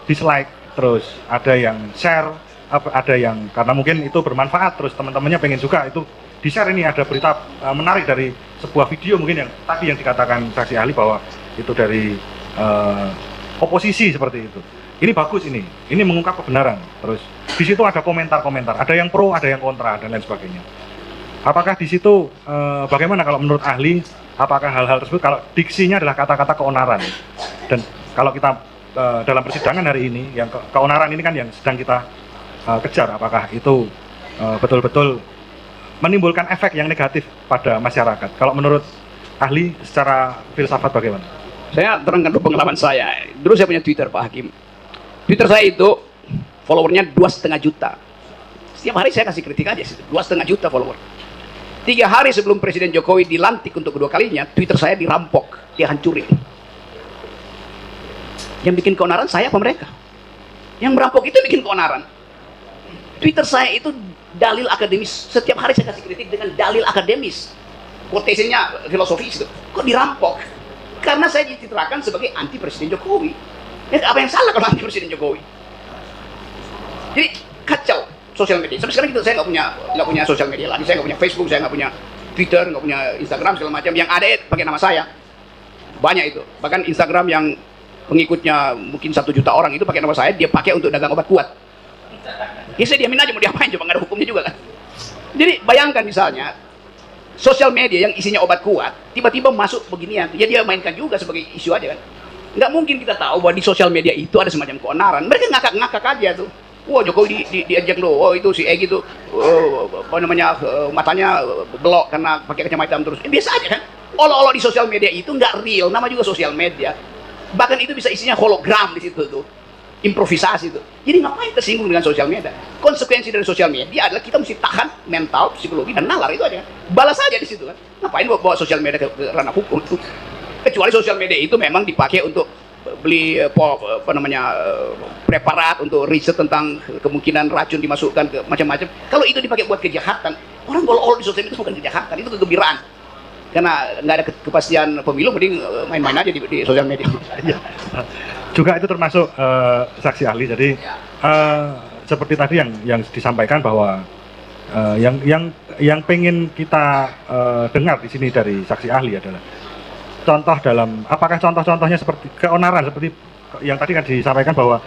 dislike, terus ada yang share, ada yang karena mungkin itu bermanfaat, terus teman-temannya pengen juga itu di-share. Ini ada berita menarik dari sebuah video mungkin yang tadi yang dikatakan saksi ahli bahwa itu dari oposisi seperti itu. Ini bagus, ini mengungkap kebenaran. Terus di situ ada komentar-komentar, ada yang pro, ada yang kontra dan lain sebagainya. Apakah di situ bagaimana kalau menurut ahli, apakah hal-hal tersebut kalau diksinya adalah kata-kata keonaran, dan kalau kita dalam persidangan hari ini yang keonaran ini kan yang sedang kita kejar, apakah itu betul-betul menimbulkan efek yang negatif pada masyarakat? Kalau menurut ahli secara filsafat bagaimana? Saya terangkan dulu pengalaman saya. Dulu saya punya Twitter, Pak Hakim. Twitter saya itu followernya 2,5 juta. Setiap hari saya kasih kritik aja, 2,5 juta follower. 3 hari sebelum Presiden Jokowi dilantik untuk kedua kalinya, Twitter saya dirampok, dihancurin. Yang bikin keonaran saya apa mereka? Yang merampok itu bikin keonaran. Twitter saya itu dalil akademis. Setiap hari saya kasih kritik dengan dalil akademis. Quotation-nya filosofis itu. Kok dirampok? Karena saya dicitrakan sebagai anti Presiden Jokowi. Ya, apa yang salah kalau anti Presiden Jokowi? Jadi kacau sosial media. Sampai sekarang saya nggak punya sosial media lagi. Saya nggak punya Facebook, saya nggak punya Twitter, nggak punya Instagram segala macam. Yang ada pakai nama saya. Banyak itu. Bahkan Instagram yang pengikutnya mungkin 1 juta orang itu pakai nama saya, dia pakai untuk dagang obat kuat. Ya saya diamin aja, mau diapain, coba nggak ada hukumnya juga kan. Jadi bayangkan misalnya sosial media yang isinya obat kuat tiba-tiba masuk beginian, ya dia mainkan juga sebagai isu aja kan. Nggak mungkin kita tahu bahwa di sosial media itu ada semacam keonaran. Mereka ngakak-ngakak aja tuh. Wah, Jokowi diajak lo, oh itu si Egy itu apa namanya matanya belok karena pakai kacamata hitam terus. Biasa aja kan. Olo-olo di sosial media itu nggak real, nama juga sosial media. Bahkan itu bisa isinya hologram di situ tuh, improvisasi tuh. Jadi ngapain tersinggung dengan sosial media? Konsekuensi dari sosial media adalah kita mesti tahan mental, psikologi dan nalar itu aja. Balas aja di situ kan. Ngapain bawa sosial media ke ranah hukum tuh? Kecuali sosial media itu memang dipakai untuk beli preparat untuk riset tentang kemungkinan racun dimasukkan ke macam-macam. Kalau itu dipakai buat kejahatan, orang golol di sosial media itu bukan kejahatan, itu kegembiraan. karena nggak ada kepastian pemilu, mending main-main aja di sosial media. Iya. Juga itu termasuk saksi ahli. Jadi seperti tadi yang disampaikan bahwa yang pengen kita dengar di sini dari saksi ahli adalah contoh dalam apakah contoh-contohnya seperti keonaran seperti yang tadi kan disampaikan bahwa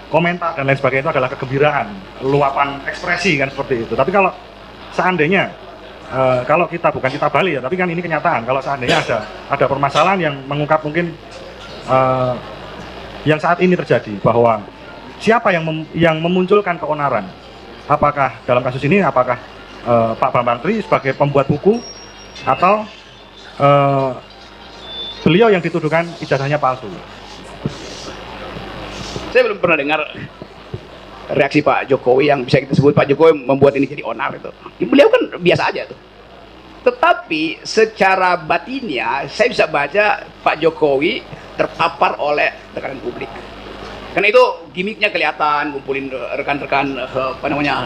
komentar dan lain sebagainya itu adalah kegembiraan, luapan ekspresi kan seperti itu. Tapi kalau seandainya kalau kita bukan kita balik ya, tapi kan ini kenyataan. Kalau seandainya ada permasalahan yang mengungkap mungkin yang saat ini terjadi bahwa siapa yang memunculkan keonaran? Apakah dalam kasus ini apakah Pak Bambang Tri sebagai pembuat buku atau beliau yang dituduhkan ijazahnya palsu? Saya belum pernah dengar reaksi Pak Jokowi yang bisa kita sebut Pak Jokowi membuat ini jadi onar itu. Beliau kan biasa aja tuh. Tetapi secara batinnya saya bisa baca Pak Jokowi terpapar oleh tekanan publik. Karena itu gimmicknya kelihatan, ngumpulin rekan-rekan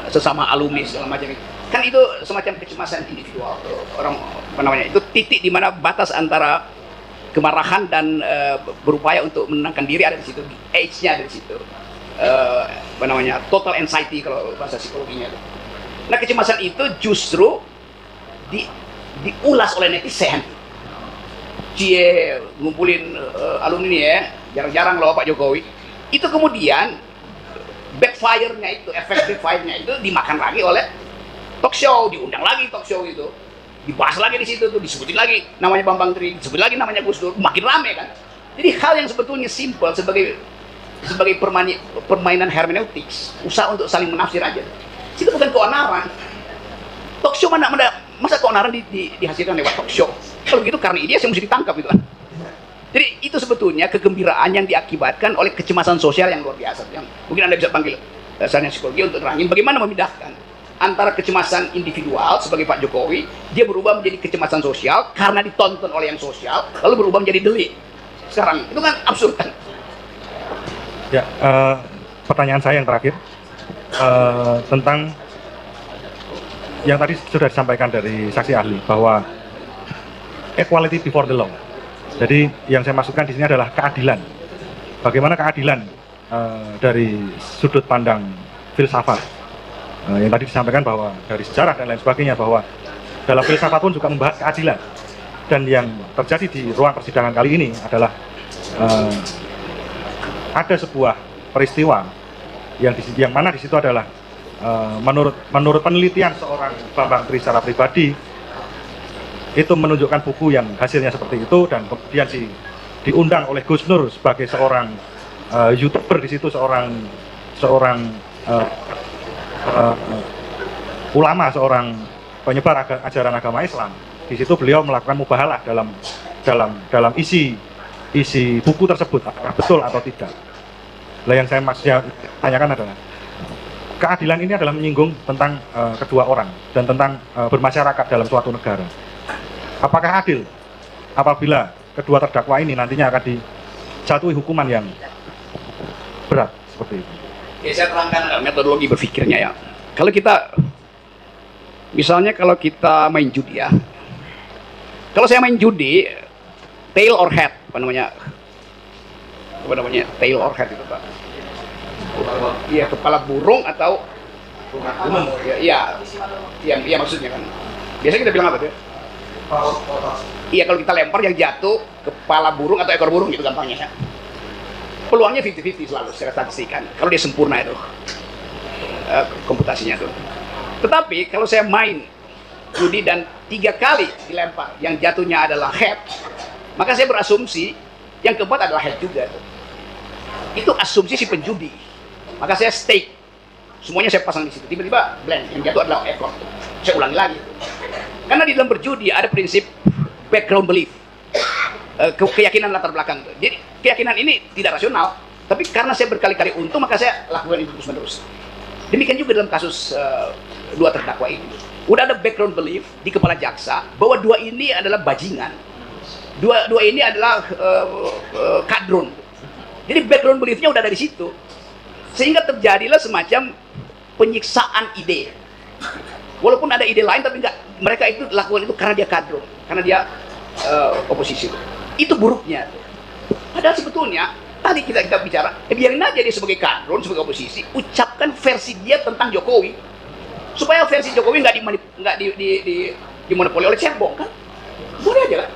sesama alumni segala macam. Kan itu semacam kecemasan individual orang itu titik di mana batas antara kemarahan dan berupaya untuk menenangkan diri ada di situ, age-nya ada di situ. Total anxiety kalau bahasa psikologinya itu. Nah, kecemasan itu justru diulas oleh netizen. Cie ngumpulin alumni ya, jarang-jarang loh Pak Jokowi. Itu kemudian backfire-nya itu, efek backfire-nya itu dimakan lagi oleh talk show, diundang lagi talk show itu. Dibahas lagi di situ tuh, disebutin lagi namanya Bambang Tri, disebut lagi namanya Gus Dur, makin rame kan. Jadi hal yang sebetulnya simpel sebagai permainan hermeneutics, usaha untuk saling menafsir aja. Itu bukan keonaran. Talk show masa keonaran dihasilkan lewat talk show? Kalau begitu karena dia yang mesti ditangkap gitu kan. Jadi itu sebetulnya kegembiraan yang diakibatkan oleh kecemasan sosial yang luar biasa. Yang mungkin Anda bisa panggil sarjana psikologi untuk terangin bagaimana memindahkan antara kecemasan individual sebagai Pak Jokowi, dia berubah menjadi kecemasan sosial karena ditonton oleh yang sosial, lalu berubah menjadi delik. Sekarang itu kan absurd kan? Ya, pertanyaan saya yang terakhir tentang yang tadi sudah disampaikan dari saksi ahli bahwa equality before the law. Jadi yang saya maksudkan di sini adalah keadilan. Bagaimana keadilan dari sudut pandang filsafat? Yang tadi disampaikan bahwa dari sejarah dan lain sebagainya bahwa dalam filsafat pun juga membahas keadilan. Dan yang terjadi di ruang persidangan kali ini adalah ada sebuah peristiwa yang mana di situ adalah menurut penelitian seorang Bambang Tri secara pribadi itu menunjukkan buku yang hasilnya seperti itu, dan kemudian diundang oleh Gus Nur sebagai seorang YouTuber di situ, seorang ulama, seorang penyebar ajaran agama Islam. Di situ beliau melakukan mubahalah dalam isi buku tersebut, apakah betul atau tidak. Nah, yang saya tanyakan adalah keadilan ini adalah menyinggung tentang kedua orang dan tentang bermasyarakat dalam suatu negara. Apakah adil apabila kedua terdakwa ini nantinya akan dijatuhi hukuman yang berat seperti itu? Ya, saya terangkan metodologi berpikirnya ya. Kalau kita main judi ya. Kalau saya main judi, tail or head, apa namanya tail or head itu Pak? Iya, kepala burung atau iya maksudnya kan. Biasanya kita bilang apa tuh? Iya, kalau kita lempar yang jatuh kepala burung atau ekor burung gitu gampangnya ya. Peluangnya 50-50 selalu secara statistik kan, kalau dia sempurna itu komputasinya tuh. Tetapi kalau saya main judi dan 3 kali dilempar yang jatuhnya adalah head, maka saya berasumsi yang keempat adalah head juga tuh. Itu asumsi si penjudi. Maka saya stake, semuanya saya pasang di situ. Tiba-tiba blank, yang jatuh adalah ekor. Saya ulangi lagi. Karena di dalam berjudi ada prinsip background belief, keyakinan latar belakang. Jadi keyakinan ini tidak rasional, tapi karena saya berkali-kali untung maka saya lakukan itu terus-menerus. Demikian juga dalam kasus 2 terdakwa ini. Udah ada background belief di kepala jaksa bahwa 2 ini adalah bajingan, 2 ini adalah kadrun. Jadi background beliefnya udah ada di situ, sehingga terjadilah semacam penyiksaan ide. Walaupun ada ide lain tapi mereka itu lakukan itu karena dia kadrun, karena dia oposisi. Itu buruknya. Padahal sebetulnya tadi kita bicara, biarin aja dia sebagai kadrun, sebagai oposisi, ucapkan versi dia tentang Jokowi, supaya versi Jokowi nggak dimonopoli oleh cebong kan, boleh aja kan.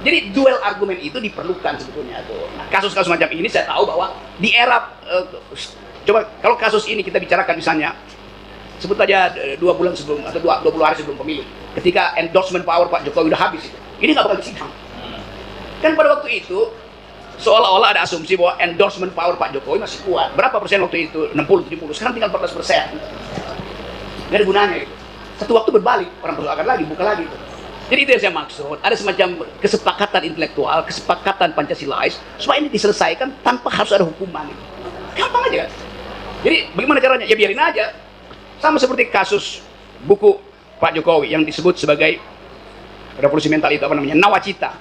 Jadi duel argumen itu diperlukan sebetulnya tuh. Nah, kasus-kasus macam ini saya tahu bahwa di era coba kalau kasus ini kita bicarakan misalnya sebut aja 2 bulan sebelum atau 20 hari sebelum pemilu, ketika endorsement power Pak Jokowi udah habis itu, ini nggak bakal disidang. Kan pada waktu itu seolah-olah ada asumsi bahwa endorsement power Pak Jokowi masih kuat. Berapa persen waktu itu? 60-70. Sekarang tinggal 14%. Nggak ada gunanya itu. Satu waktu berbalik, orang persoalkan lagi, buka lagi itu. Jadi itu yang saya maksud. Ada semacam kesepakatan intelektual, kesepakatan Pancasilais, supaya ini diselesaikan tanpa harus ada hukuman. Gampang aja kan? Jadi bagaimana caranya? Ya biarin aja. Sama seperti kasus buku Pak Jokowi yang disebut sebagai revolusi mental itu apa namanya? Nawacita.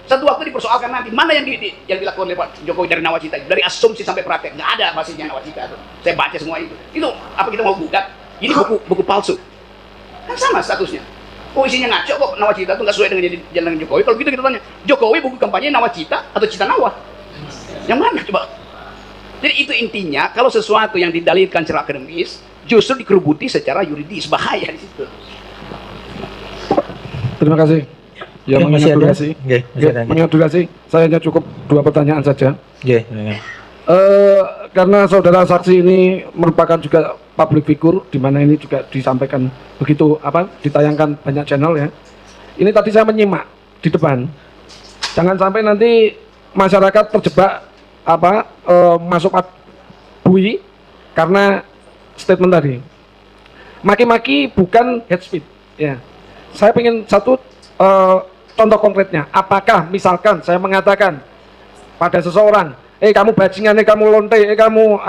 Satu waktu dipersoalkan nanti mana yang dilakukan oleh Pak Jokowi dari nawacita, dari asumsi sampai praktek, nggak ada hasilnya nawacita itu. Saya baca semua itu. Itu apa kita mau gugat? Ini buku palsu. Kan sama statusnya. Oh isinya ngaco kok, nawacita itu nggak sesuai dengan jalan Jokowi. Kalau gitu kita tanya, Jokowi buku kampanye nawacita atau cita nawa? Yang mana coba? Jadi itu intinya. Kalau sesuatu yang didalilkan secara akademis, justru dikerubuti secara yuridis, bahaya di situ. Terima kasih. Ya, mengingat durasi. Mengingat durasi, saya hanya cukup 2 pertanyaan saja. Karena saudara saksi ini merupakan juga public figure, di mana ini juga disampaikan begitu ditayangkan banyak channel ya. Ini tadi saya menyimak di depan. Jangan sampai nanti masyarakat terjebak masuk bui karena statement tadi. Maki-maki bukan hate speech. Ya, saya ingin satu contoh konkretnya. Apakah misalkan saya mengatakan pada seseorang, kamu bajingan, kamu lonte, kamu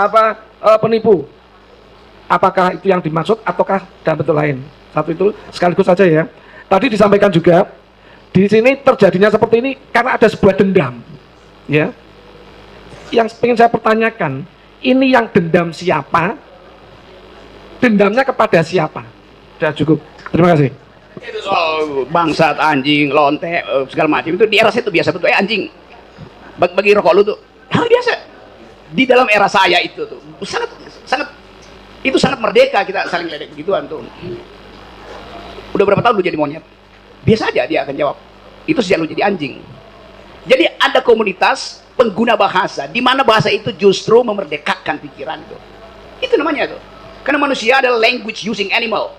penipu. Apakah itu yang dimaksud ataukah dalam bentuk lain? Satu itu sekaligus saja ya. Tadi disampaikan juga di sini terjadinya seperti ini karena ada sebuah dendam. Ya. Yang ingin saya pertanyakan, ini yang dendam siapa? Dendamnya kepada siapa? Sudah cukup. Terima kasih. Itu soal bangsat, anjing, lonte, segala macam itu di era saya itu biasa betul. Anjing, bagi rokok lu tuh hal biasa. Di dalam era saya itu tuh sangat merdeka kita saling ledek begituan tuh. Udah berapa tahun lu jadi monyet? Biasa aja dia akan jawab. Itu sejak lu jadi anjing. Jadi ada komunitas pengguna bahasa di mana bahasa itu justru memerdekakan pikiran itu. Itu namanya tuh. Karena manusia adalah language using animal.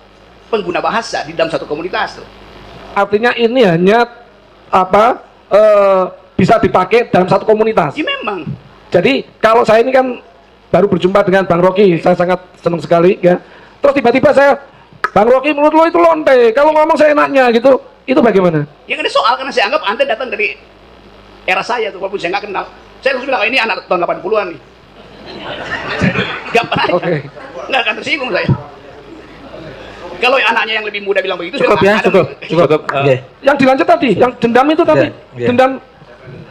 Pengguna bahasa di dalam satu komunitas tuh. Artinya ini hanya bisa dipakai dalam satu komunitas. Ya memang. Jadi kalau saya ini kan baru berjumpa dengan Bang Rocky, saya sangat senang sekali ya. Terus tiba-tiba saya, Bang Rocky menurut lo itu lonte, kalau ngomong saya enaknya gitu, itu bagaimana? Ya kan ada soal karena saya anggap Anda datang dari era saya tuh, walaupun saya nggak kenal. Saya harus bilang ini anak tahun 80-an nih. Gampang aja. Oke. Nggak akan tersinggung saya. Kalau anaknya yang lebih muda bilang begitu, Cukup ya, cukup. Yang dilanjut tadi, yang dendam itu tadi, dendam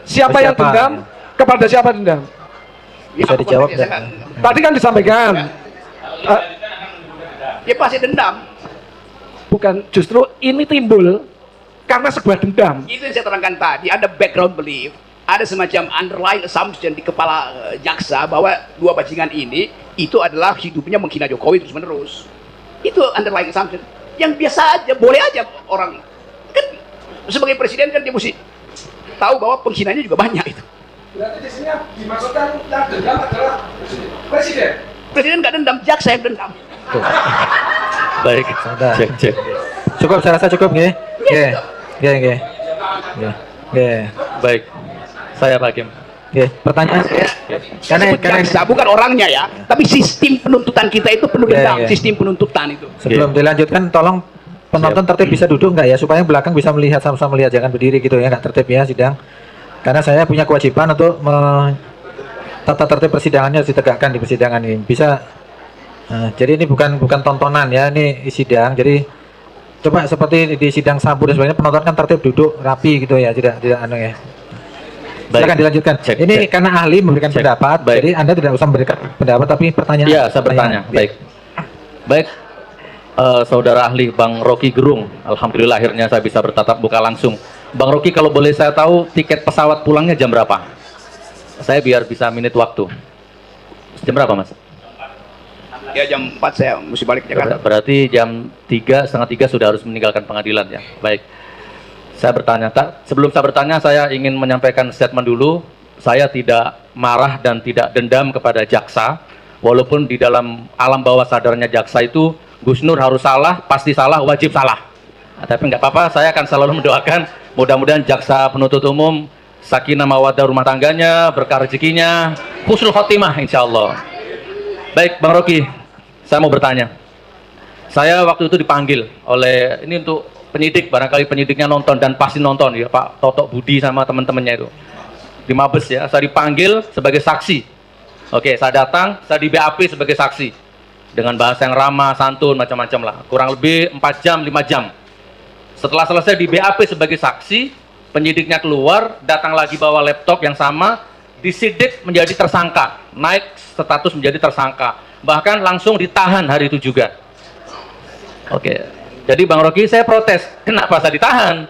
siapa yang dendam, kepada siapa dendam? Bisa dijawab ya, Tadi kan disampaikan. Ya pasti dendam. Bukan, justru ini timbul karena sebuah dendam. Itu yang saya terangkan tadi, ada background belief, ada semacam underlying assumption di kepala jaksa bahwa dua bajingan ini itu adalah hidupnya menghina Jokowi terus menerus. Itu underlying assumption yang biasa aja, boleh aja orang kan sebagai presiden kan dia mesti tahu bahwa penghinanya juga banyak itu. Berarti di sini dimaksudkan yang dendam adalah presiden. Presiden nggak dendam, jaksa yang dendam. Baik, cek. Cukup, saya rasa cukup nggih. Nggih. Baik, saya hakim. Nggih, pertanyaan Karena jaksa bukan orangnya ya, tapi sistem penuntutan kita itu penuh dendam, Iya. sistem penuntutan itu. sebelum dilanjutkan tolong penonton tertib bisa duduk nggak ya supaya yang belakang bisa melihat sama-sama melihat, jangan berdiri gitu ya, nggak tertib ya sidang. Karena saya punya kewajiban untuk tata tertib persidangannya harus ditegakkan di persidangan ini. Bisa jadi ini bukan tontonan ya, ini sidang. Jadi coba seperti di sidang Sambu dan sebagainya, penonton kan tertib duduk rapi gitu ya, tidak anu ya. Silakan dilanjutkan. Ini karena ahli memberikan pendapat, jadi Anda tidak usah memberikan pendapat tapi pertanyaan. Iya, saya bertanya. Baik. Saudara ahli Bang Rocky Gerung. Alhamdulillah akhirnya saya bisa bertatap muka langsung. Bang Rocky, kalau boleh saya tahu tiket pesawat pulangnya jam berapa? Saya biar bisa minit waktu. Jam berapa, Mas? Ya jam 4 saya mesti balik ke Jakarta. Berarti jam 3, setengah 3 sudah harus meninggalkan pengadilan ya. Baik. Saya bertanya, sebelum saya bertanya saya ingin menyampaikan statement dulu. Saya tidak marah dan tidak dendam kepada jaksa. Walaupun di dalam alam bawah sadarnya jaksa itu Gus Nur harus salah, pasti salah, wajib salah. Nah, tapi nggak apa-apa, saya akan selalu mendoakan mudah-mudahan jaksa penuntut umum sakinah mawaddah rumah tangganya, berkah rezekinya, husnul khotimah insya Allah. Baik, Bang Rocky, saya mau bertanya. Saya waktu itu dipanggil oleh, ini untuk penyidik, barangkali penyidiknya nonton dan pasti nonton ya, Pak Totok Budi sama teman-temannya itu. Di Mabes ya, saya dipanggil sebagai saksi. Oke, saya datang, saya di BAP sebagai saksi. Dengan bahasa yang ramah, santun, macam-macam lah. Kurang lebih 4 jam, 5 jam. Setelah selesai di BAP sebagai saksi, penyidiknya keluar, datang lagi bawa laptop yang sama, disidik menjadi tersangka. Naik status menjadi tersangka. Bahkan langsung ditahan hari itu juga. Oke, jadi Bang Rocky, saya protes. Kenapa saya ditahan?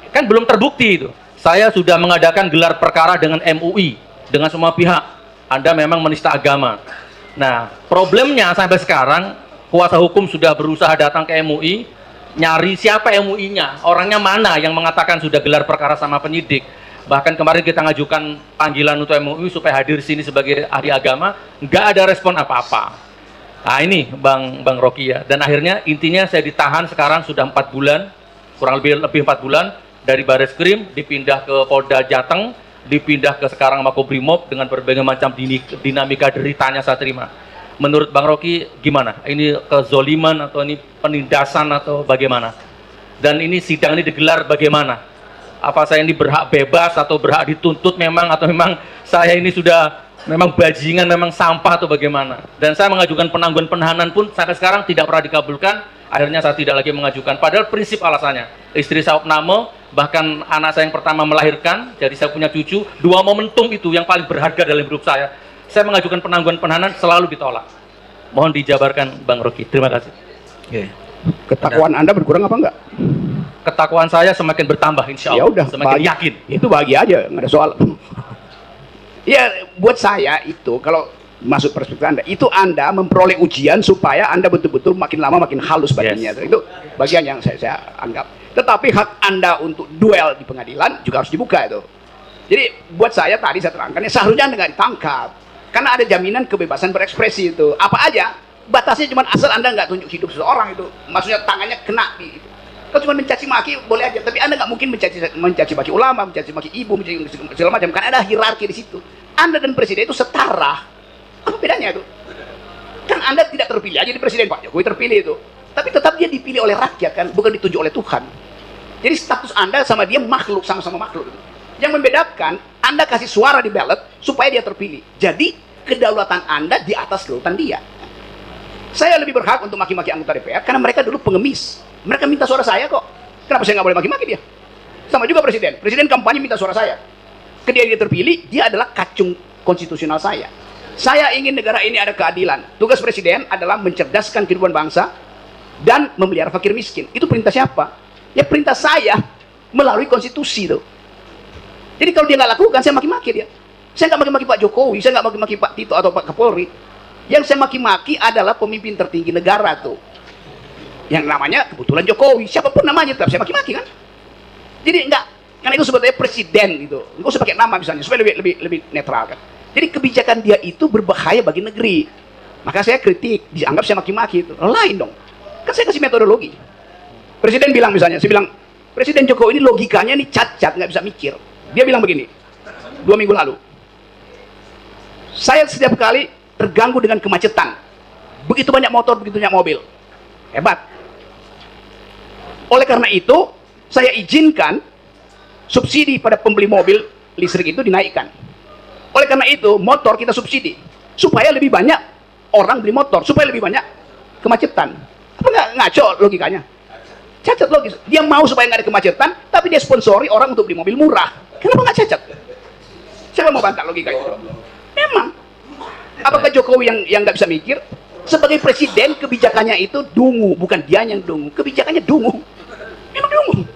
Kan belum terbukti itu. Saya sudah mengadakan gelar perkara dengan MUI, dengan semua pihak. Anda memang menista agama. Nah, problemnya sampai sekarang kuasa hukum sudah berusaha datang ke MUI, nyari siapa MUI-nya, orangnya mana yang mengatakan sudah gelar perkara sama penyidik. Bahkan kemarin kita ngajukan panggilan untuk MUI supaya hadir sini sebagai ahli agama, nggak ada respon apa-apa. Nah ini Bang Rocky ya. Dan akhirnya intinya saya ditahan sekarang sudah 4 bulan, kurang lebih 4 bulan, dari Bareskrim dipindah ke Polda Jateng, dipindah ke sekarang Makobrimob dengan berbagai macam dinamika deritanya saya terima. Menurut Bang Rocky gimana? Ini kezoliman atau ini penindasan atau bagaimana? Dan ini sidang ini digelar bagaimana? Apa saya ini berhak bebas atau berhak dituntut memang, atau memang saya ini sudah memang bajingan, memang sampah atau bagaimana? Dan saya mengajukan penangguhan penahanan pun sampai sekarang tidak pernah dikabulkan. Akhirnya saya tidak lagi mengajukan. Padahal prinsip alasannya, istri saya opname, bahkan anak saya yang pertama melahirkan, jadi saya punya cucu. 2 momentum itu yang paling berharga dalam hidup saya. Saya mengajukan penangguhan penahanan selalu ditolak. Mohon dijabarkan Bang Rocky. Terima kasih. Oke. Ketakwaan Anda berkurang apa enggak? Ketakwaan saya semakin bertambah insya Allah. Ya udah, semakin yakin. Itu bahagia aja, nggak ada soal. Ya, buat saya itu kalau masuk perspektif Anda, itu Anda memperoleh ujian supaya Anda betul-betul makin lama makin halus badannya. Yes. Itu bagian yang saya anggap. Tetapi hak Anda untuk duel di pengadilan juga harus dibuka itu. Jadi buat saya tadi saya terangkan, ya seharusnya Anda nggak ditangkap. Karena ada jaminan kebebasan berekspresi itu. Apa aja, batasnya cuma asal Anda nggak tunjuk hidup seseorang itu. Maksudnya tangannya kena di itu. Kalau cuma mencaci maki boleh aja, tapi Anda nggak mungkin mencaci maki ulama, mencaci maki ibu, mencaci segala macam. Karena ada hierarki di situ. Anda dan presiden itu setara. Apa bedanya itu? Kan Anda tidak terpilih aja di presiden, Pak Jokowi terpilih itu. Tapi tetap dia dipilih oleh rakyat kan, bukan ditunjuk oleh Tuhan. Jadi status Anda sama dia makhluk, sama-sama makhluk. Yang membedakan, Anda kasih suara di ballot supaya dia terpilih. Jadi kedaulatan Anda di atas kedaulatan dia. Saya lebih berhak untuk maki-maki anggota DPR karena mereka dulu pengemis. Mereka minta suara saya kok. Kenapa saya nggak boleh maki-maki dia? Sama juga presiden. Presiden kampanye minta suara saya. Ketika dia terpilih, dia adalah kacung konstitusional saya. Saya ingin negara ini ada keadilan. Tugas presiden adalah mencerdaskan kehidupan bangsa dan memelihara fakir miskin. Itu perintah siapa? Ya perintah saya melalui konstitusi tuh. Jadi kalau dia nggak lakukan, saya maki-maki dia. Saya nggak maki-maki Pak Jokowi, saya nggak maki-maki Pak Tito atau Pak Kapolri. Yang saya maki-maki adalah pemimpin tertinggi negara tuh. Yang namanya kebetulan Jokowi, siapapun namanya tetap saya maki-maki kan. Jadi enggak, karena itu sebetulnya presiden gitu. Enggak usah pakai nama misalnya supaya lebih netral kan. Jadi kebijakan dia itu berbahaya bagi negeri. Maka saya kritik, dianggap saya maki-maki itu. Lain dong. Kan saya kasih metodologi. Presiden bilang misalnya, saya bilang, Presiden Jokowi ini logikanya nih cacat, nggak bisa mikir. Dia bilang begini, 2 minggu lalu. Saya setiap kali terganggu dengan kemacetan. Begitu banyak motor, begitu banyak mobil. Hebat. Oleh karena itu, saya izinkan subsidi pada pembeli mobil listrik itu dinaikkan. Oleh karena itu, motor kita subsidi. Supaya lebih banyak orang beli motor. Supaya lebih banyak kemacetan. Apa nggak ngaco logikanya? Cacat logis. Dia mau supaya nggak ada kemacetan, tapi dia sponsori orang untuk beli mobil murah. Kenapa nggak cacat? Siapa mau bantah logika itu? Memang. Apakah Jokowi yang nggak bisa mikir? Sebagai presiden, kebijakannya itu dungu, bukan dia yang dungu. Kebijakannya dungu. Memang dungu.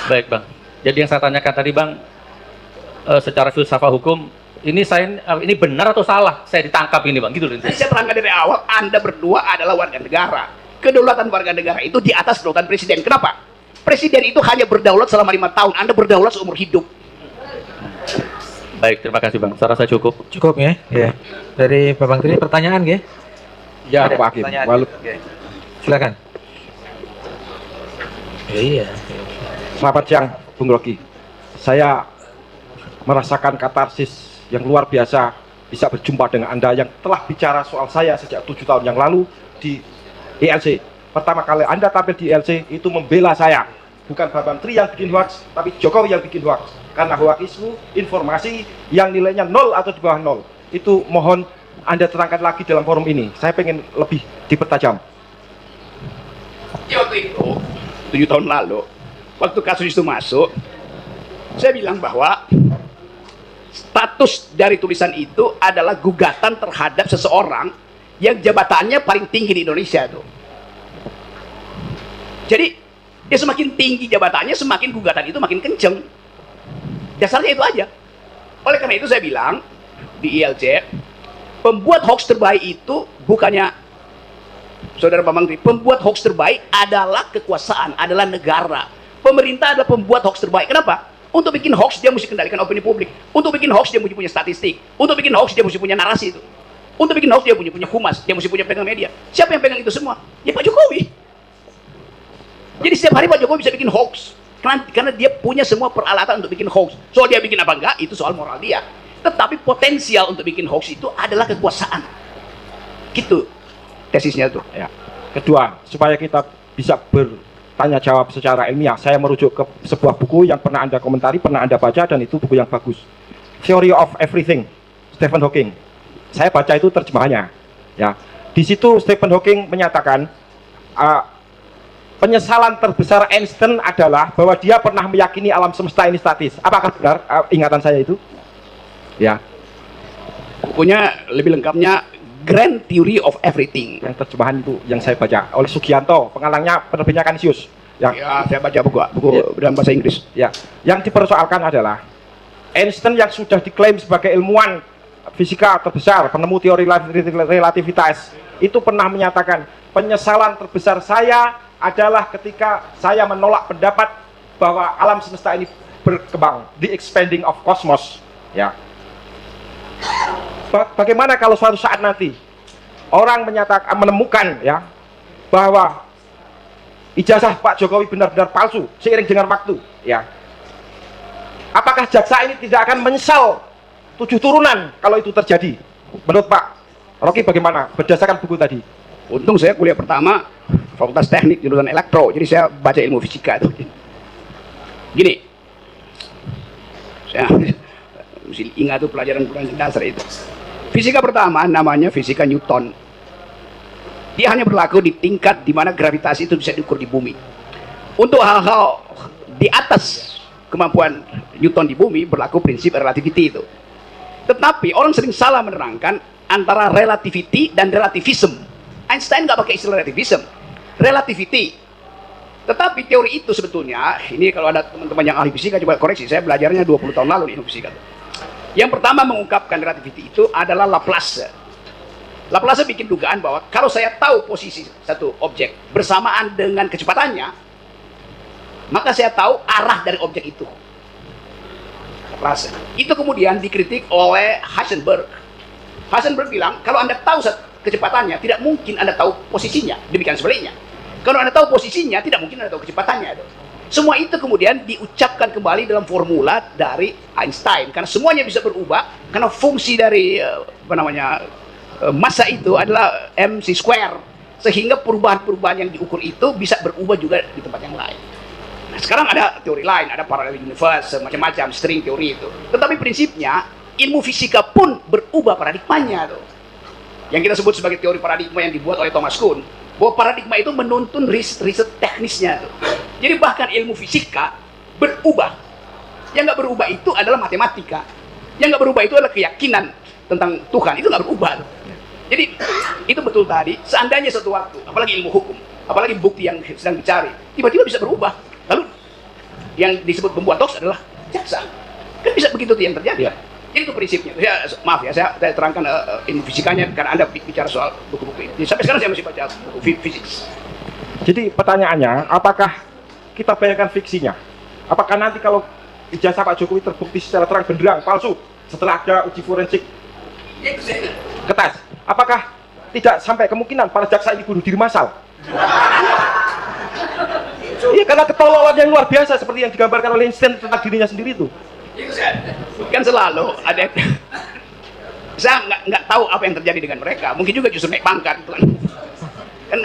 Baik Bang. Jadi yang saya tanyakan tadi Bang, secara filsafat hukum, ini benar atau salah? Saya ditangkap ini Bang, gitu loh. Saya terangkan dari awal, Anda berdua adalah warga negara. Kedaulatan warga negara itu di atas kedaulatan presiden. Kenapa? Presiden itu hanya berdaulat selama 5 tahun, Anda berdaulat seumur hidup. Baik, terima kasih Bang. Saya rasa cukup. Cukup ya. Ya. Dari Bapak Tri pertanyaan ya? Ya, Ada Pak Hakim. pertanyaan? Walaupun Silakan. Iya. Selamat siang, Bung Rocky. Saya merasakan katarsis yang luar biasa bisa berjumpa dengan Anda yang telah bicara soal saya sejak 7 tahun yang lalu di ILC. Pertama kali Anda tampil di ILC itu membela saya. Bukan Bambang Tri yang bikin hoax, tapi Jokowi yang bikin hoax. Karena hoax itu informasi yang nilainya 0 atau di bawah 0. Itu mohon Anda terangkan lagi dalam forum ini. Saya pengen lebih dipertajam. Ya, waktu itu, 7 tahun lalu, waktu kasus itu masuk, saya bilang bahwa status dari tulisan itu adalah gugatan terhadap seseorang yang jabatannya paling tinggi di Indonesia tuh. Jadi, ya semakin tinggi jabatannya, semakin gugatan itu makin kenceng. Dasarnya itu aja. Oleh karena itu saya bilang di ILC, pembuat hoax terbaik itu bukannya Saudara Bambang Tri, pembuat hoax terbaik adalah kekuasaan, adalah negara. Pemerintah adalah pembuat hoax terbaik. Kenapa? Untuk bikin hoax dia mesti kendalikan opini publik. Untuk bikin hoax dia mesti punya statistik. Untuk bikin hoax dia mesti punya narasi itu. Untuk bikin hoax dia punya humas, dia mesti punya pegang media. Siapa yang pegang itu semua? Ya Pak Jokowi. Jadi setiap hari Pak Jokowi bisa bikin hoax. Karena dia punya semua peralatan untuk bikin hoax. Soal dia bikin apa enggak, itu soal moral dia. Tetapi potensial untuk bikin hoax itu adalah kekuasaan. Gitu tesisnya tuh. Ya. Kedua, supaya kita bisa bertanya jawab secara ilmiah, saya merujuk ke sebuah buku yang pernah Anda komentari, pernah Anda baca, dan itu buku yang bagus. Theory of Everything, Stephen Hawking. Saya baca itu terjemahannya. Ya. Di situ Stephen Hawking menyatakan penyesalan terbesar Einstein adalah bahwa dia pernah meyakini alam semesta ini statis. Apakah benar ingatan saya itu? Ya. Bukunya lebih lengkapnya Grand Theory of Everything. Yang terjemahan itu yang saya baca oleh Sugianto, pengarangnya penerbitnya Kanisius. Ya, saya baca buku dalam bahasa Inggris. ya. Yang dipersoalkan adalah Einstein yang sudah diklaim sebagai ilmuwan fisika terbesar, penemu teori relativitas, itu pernah menyatakan penyesalan terbesar saya adalah ketika saya menolak pendapat bahwa alam semesta ini berkembang, the expanding of cosmos. Ya. Bagaimana kalau suatu saat nanti orang menemukan ya bahwa ijazah Pak Jokowi benar-benar palsu seiring dengan waktu, ya? Apakah jaksa ini tidak akan menyesal 7 turunan kalau itu terjadi? Menurut Pak Rocky bagaimana berdasarkan buku tadi? Untung saya kuliah pertama Fakultas Teknik jurusan Elektro, jadi saya baca ilmu fisika itu. Gini, saya mesti ingat tuh pelajaran-pelajaran dasar itu. Fisika pertama namanya fisika Newton. Dia hanya berlaku di tingkat di mana gravitasi itu bisa diukur di bumi. Untuk hal-hal di atas kemampuan Newton di bumi berlaku prinsip relativity itu. Tetapi orang sering salah menerangkan antara relativity dan relativism. Einstein nggak pakai istilah relativism, relativity. Tetapi teori itu sebetulnya, ini kalau ada teman-teman yang ahli fisika coba koreksi, saya belajarnya 20 tahun lalu di ilmu fisika. Yang pertama mengungkapkan relativity itu adalah Laplace. Laplace bikin dugaan bahwa kalau saya tahu posisi satu objek bersamaan dengan kecepatannya, maka saya tahu arah dari objek itu. Laplace. Itu kemudian dikritik oleh Heisenberg. Heisenberg bilang, kalau Anda tahu kecepatannya, tidak mungkin Anda tahu posisinya. Demikian sebaliknya. Kalau Anda tahu posisinya, tidak mungkin Anda tahu kecepatannya. Semua itu kemudian diucapkan kembali dalam formula dari Einstein. Karena semuanya bisa berubah, karena fungsi dari massa itu adalah mc square. Sehingga perubahan-perubahan yang diukur itu bisa berubah juga di tempat yang lain. Nah, sekarang ada teori lain, ada parallel universe, macam-macam string teori itu. Tetapi prinsipnya, ilmu fisika pun berubah paradigmanya tuh. Yang kita sebut sebagai teori paradigma yang dibuat oleh Thomas Kuhn, bahwa paradigma itu menuntun riset teknisnya tuh. Jadi bahkan ilmu fisika berubah. Yang nggak berubah itu adalah matematika. Yang nggak berubah itu adalah keyakinan tentang Tuhan, itu nggak berubah tuh. Jadi itu betul tadi, seandainya suatu waktu, apalagi ilmu hukum, apalagi bukti yang sedang dicari, tiba-tiba bisa berubah. Lalu yang disebut pembuat hoax adalah jaksa. Kan bisa begitu tuh yang terjadi. Jadi itu prinsipnya. Maaf ya, saya terangkan ilmu fisikanya karena Anda bicara soal buku-buku ini. Sampai sekarang saya masih baca buku fisik. Jadi pertanyaannya, apakah kita bayangkan fiksinya? Apakah nanti kalau ijazah Pak Jokowi terbukti secara terang benderang palsu setelah ada uji forensik kertas, apakah tidak sampai kemungkinan para jaksa ini bunuh diri massal? Iya, karena ketololan yang luar biasa seperti yang digambarkan oleh Einstein tentang dirinya sendiri itu. Kan selalu ada. Saya nggak tahu apa yang terjadi dengan mereka. Mungkin juga justru naik pangkat itu kan. Kan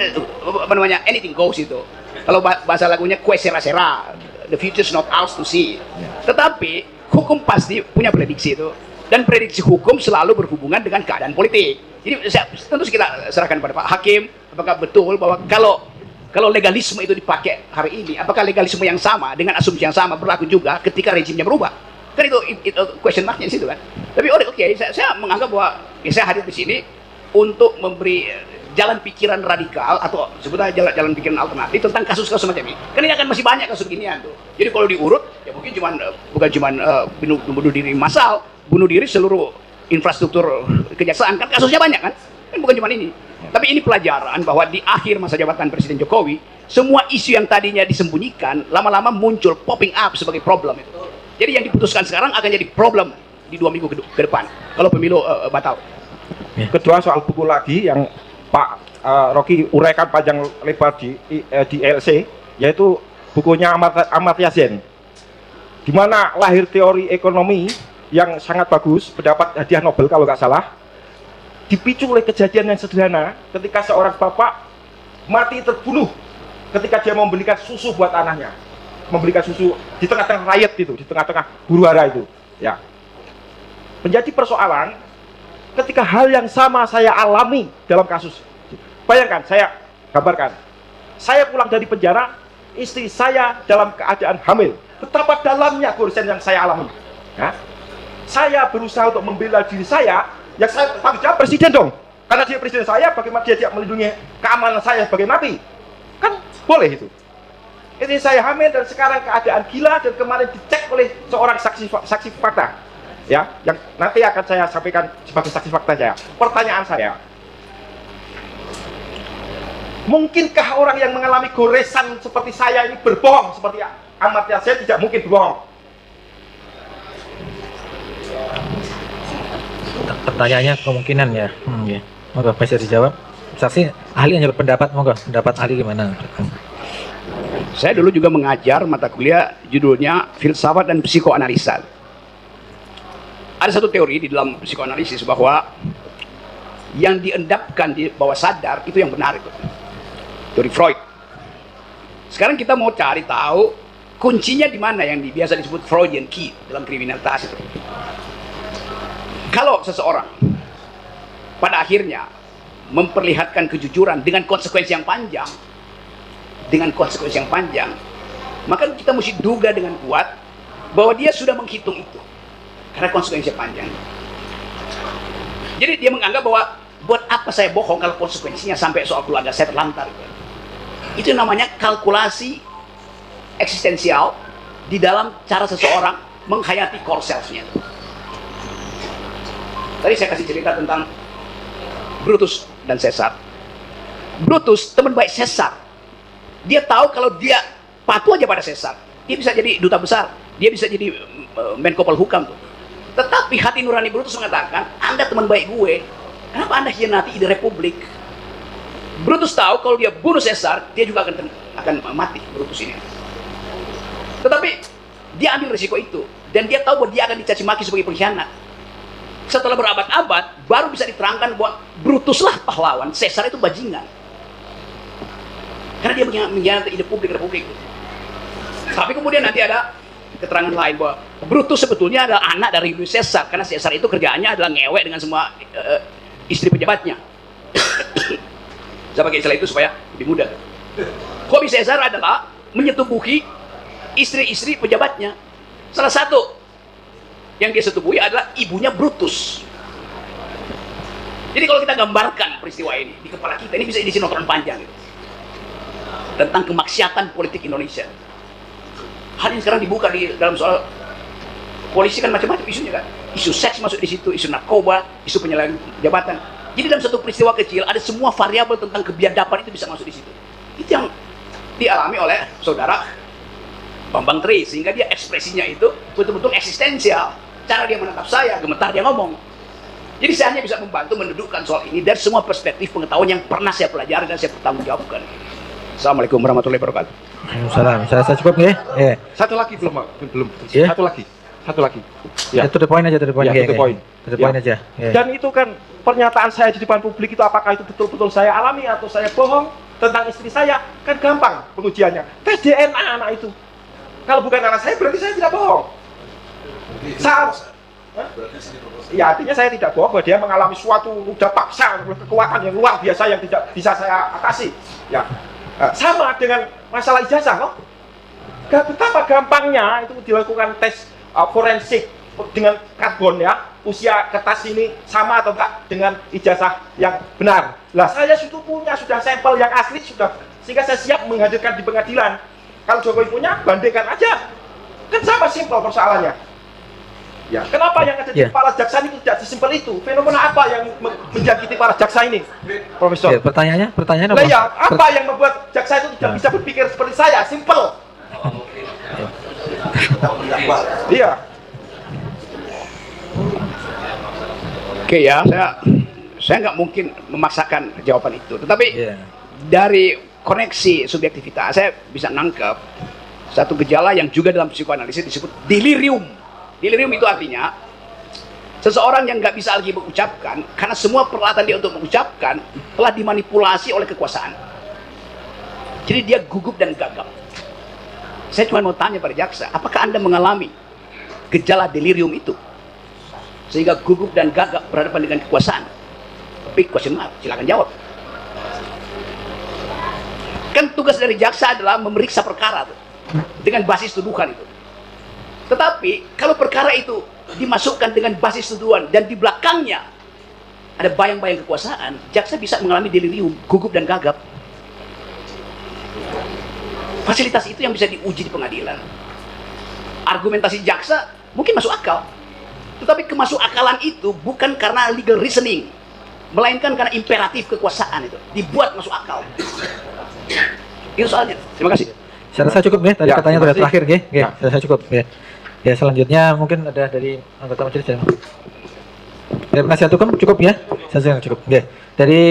apa namanya, anything goes itu. Kalau bahasa lagunya kue sera-sera, the future is not ours to see. Tetapi hukum pasti punya prediksi itu. Dan prediksi hukum selalu berhubungan dengan keadaan politik. Jadi tentu kita serahkan pada Pak Hakim, apakah betul bahwa kalau legalisme itu dipakai hari ini, apakah legalisme yang sama dengan asumsi yang sama berlaku juga ketika rejimnya berubah? Kan itu question marknya di situ kan. Tapi oke, saya menganggap bahwa saya hadir di sini untuk memberi jalan pikiran radikal atau sebutnya jalan pikiran alternatif tentang kasus-kasus semacam ini. Kan ini akan masih banyak kasus ginian tuh. Jadi kalau diurut, ya mungkin bukan cuma bunuh diri massal, bunuh diri seluruh infrastruktur kejaksaan, kan kasusnya banyak kan? Kan bukan cuma ini. Tapi ini pelajaran bahwa di akhir masa jabatan Presiden Jokowi, semua isu yang tadinya disembunyikan lama-lama muncul popping up sebagai problem itu. Jadi yang diputuskan sekarang akan jadi problem di 2 minggu ke depan kalau pemilu batal. Kedua, soal buku lagi yang Pak Rocky uraikan panjang lebar di LC, yaitu bukunya Amartya Sen, di mana lahir teori ekonomi yang sangat bagus, mendapat hadiah Nobel kalau nggak salah, dipicu oleh kejadian yang sederhana ketika seorang bapak mati terbunuh ketika dia membelikan susu buat anaknya, membelikan susu di tengah-tengah rakyat itu, di tengah-tengah huru hara itu, ya. Menjadi persoalan ketika hal yang sama saya alami dalam kasus. Bayangkan, saya gambarkan, saya pulang dari penjara, istri saya dalam keadaan hamil. Betapa dalamnya goresan yang saya alami. Ya. Saya berusaha untuk membela diri saya, ya saya tanggung jawab presiden dong. Karena dia presiden saya, bagaimana dia tidak melindungi keamanan saya sebagai napi? Kan boleh itu. Ini saya hamil dan sekarang keadaan gila dan kemarin dicek oleh seorang saksi fakta. Ya, yang nanti akan saya sampaikan sebagai saksi fakta saya. Pertanyaan saya, mungkinkah orang yang mengalami goresan seperti saya ini berbohong seperti Amartya Sen? Tidak mungkin berbohong. Pertanyaannya kemungkinan ya. Ya. Moga bisa dijawab. Saksi ahli hanya berpendapat, moga pendapat ahli gimana? Saya dulu juga mengajar mata kuliah judulnya Filsafat dan Psikoanalisa. Ada satu teori di dalam psikoanalisis bahwa yang diendapkan di bawah sadar itu yang benar itu. Teori Freud. Sekarang kita mau cari tahu kuncinya di mana yang biasa disebut Freudian key dalam kriminalitas itu. Kalau seseorang pada akhirnya memperlihatkan kejujuran dengan konsekuensi yang panjang, maka kita mesti duga dengan kuat bahwa dia sudah menghitung itu karena konsekuensi panjang. Jadi dia menganggap bahwa buat apa saya bohong kalau konsekuensinya sampai soal keluarga saya terlantar. Itu namanya kalkulasi eksistensial di dalam cara seseorang menghayati core self-nya. Tadi saya kasih cerita tentang Brutus dan Caesar. Brutus teman baik Caesar. Dia tahu kalau dia patuh aja pada Caesar, dia bisa jadi duta besar, dia bisa jadi Menko Polhukam tuh. Tetapi hati nurani Brutus mengatakan, Anda teman baik gue, kenapa Anda hianati ide republik? Brutus tahu kalau dia bunuh Caesar, dia juga akan mati, Brutus ini. Tetapi dia ambil risiko itu, dan dia tahu bahwa dia akan dicaci maki sebagai pengkhianat. Setelah berabad-abad, baru bisa diterangkan bahwa Brutuslah pahlawan, Caesar itu bajingan. Karena dia mengkhianati ide republik. Tapi kemudian nanti ada keterangan lain bahwa Brutus sebetulnya adalah anak dari Julius Caesar, karena Caesar itu kerjaannya adalah ngewek dengan semua istri pejabatnya. Saya pakai istilah itu supaya lebih mudah. Hobi Caesar adalah menyetubuhi istri-istri pejabatnya. Salah satu yang dia setubuhi adalah ibunya Brutus. Jadi kalau kita gambarkan peristiwa ini di kepala kita, ini bisa jadi sinetron panjang gitu. Tentang kemaksiatan politik Indonesia. Hal ini sekarang dibuka di dalam soal polisi kan macam-macam isunya kan. Isu seks masuk di situ, isu narkoba, isu penyalahgunaan jabatan. Jadi dalam satu peristiwa kecil ada semua variabel tentang kebiadaban itu bisa masuk di situ. Itu yang dialami oleh saudara Bambang Tri, sehingga dia ekspresinya itu betul-betul eksistensial. Cara dia menatap saya, gemetar dia ngomong. Jadi saya hanya bisa membantu mendudukkan soal ini dari semua perspektif pengetahuan yang pernah saya pelajari dan saya pertanggungjawabkan. Assalamualaikum warahmatullahi wabarakatuh. Waalaikumsalam. Saya cukup nih. Satu lagi belum. Iya? Satu lagi. Ya. To the point aja, to the point. Ya, to the point. To the point Ya. aja. Ya. Dan itu kan pernyataan saya di depan publik itu apakah itu betul-betul saya alami atau saya bohong tentang istri saya, kan gampang pengujiannya. Tes DNA anak itu. Kalau bukan anak saya berarti saya tidak bohong. Saat ya artinya saya tidak bohong bahwa dia mengalami suatu udah paksa kekuatan yang luar biasa yang tidak bisa saya atasi. Ya. Sama dengan masalah ijazah kok. Betapa gampangnya itu dilakukan tes forensik dengan karbon ya, usia kertas ini sama atau enggak dengan ijazah yang benar. Lah saya sudah sampel yang asli sudah, sehingga saya siap menghadirkan di pengadilan. Kalau Jokowi punya, bandingkan aja. Kan sama simpel persoalannya. Ya, kenapa yang ada di kepala jaksa ini tidak sesimpel itu? Fenomena apa yang menjangkiti para jaksa ini, Profesor? Ya, pertanyaannya Lah apa? ya, apa yang membuat jaksa itu tidak bisa berpikir seperti saya? Simple. Iya. Oke ya, saya nggak mungkin memaksakan jawaban itu. Tetapi Iya. dari koneksi subjektivitas saya bisa nangkep satu gejala yang juga dalam psikoanalisis disebut delirium. Delirium itu artinya seseorang yang nggak bisa lagi mengucapkan karena semua peralatan dia untuk mengucapkan telah dimanipulasi oleh kekuasaan. Jadi dia gugup dan gagap. Saya cuma mau tanya pada jaksa, apakah Anda mengalami gejala delirium itu? Sehingga gugup dan gagap berhadapan dengan kekuasaan? Big question mark, silakan jawab. Kan tugas dari jaksa adalah memeriksa perkara tuh, dengan basis tuduhan itu. Tetapi kalau perkara itu dimasukkan dengan basis tuduhan dan di belakangnya ada bayang-bayang kekuasaan, jaksa bisa mengalami delirium, gugup dan gagap. Fasilitas itu yang bisa diuji di pengadilan. Argumentasi jaksa mungkin masuk akal, tetapi kemasuk akalan itu bukan karena legal reasoning, melainkan karena imperatif kekuasaan itu dibuat masuk akal. Itu soalnya. Terima kasih. Saya rasa cukup nih, tadi Ya, katanya terima sudah kasih. terakhir nggih. Ya. Saya rasa cukup ya. Ya, selanjutnya mungkin ada dari anggota majelis. Ya, terima kasih cukup ya. Saya rasa cukup. Nggih. Dari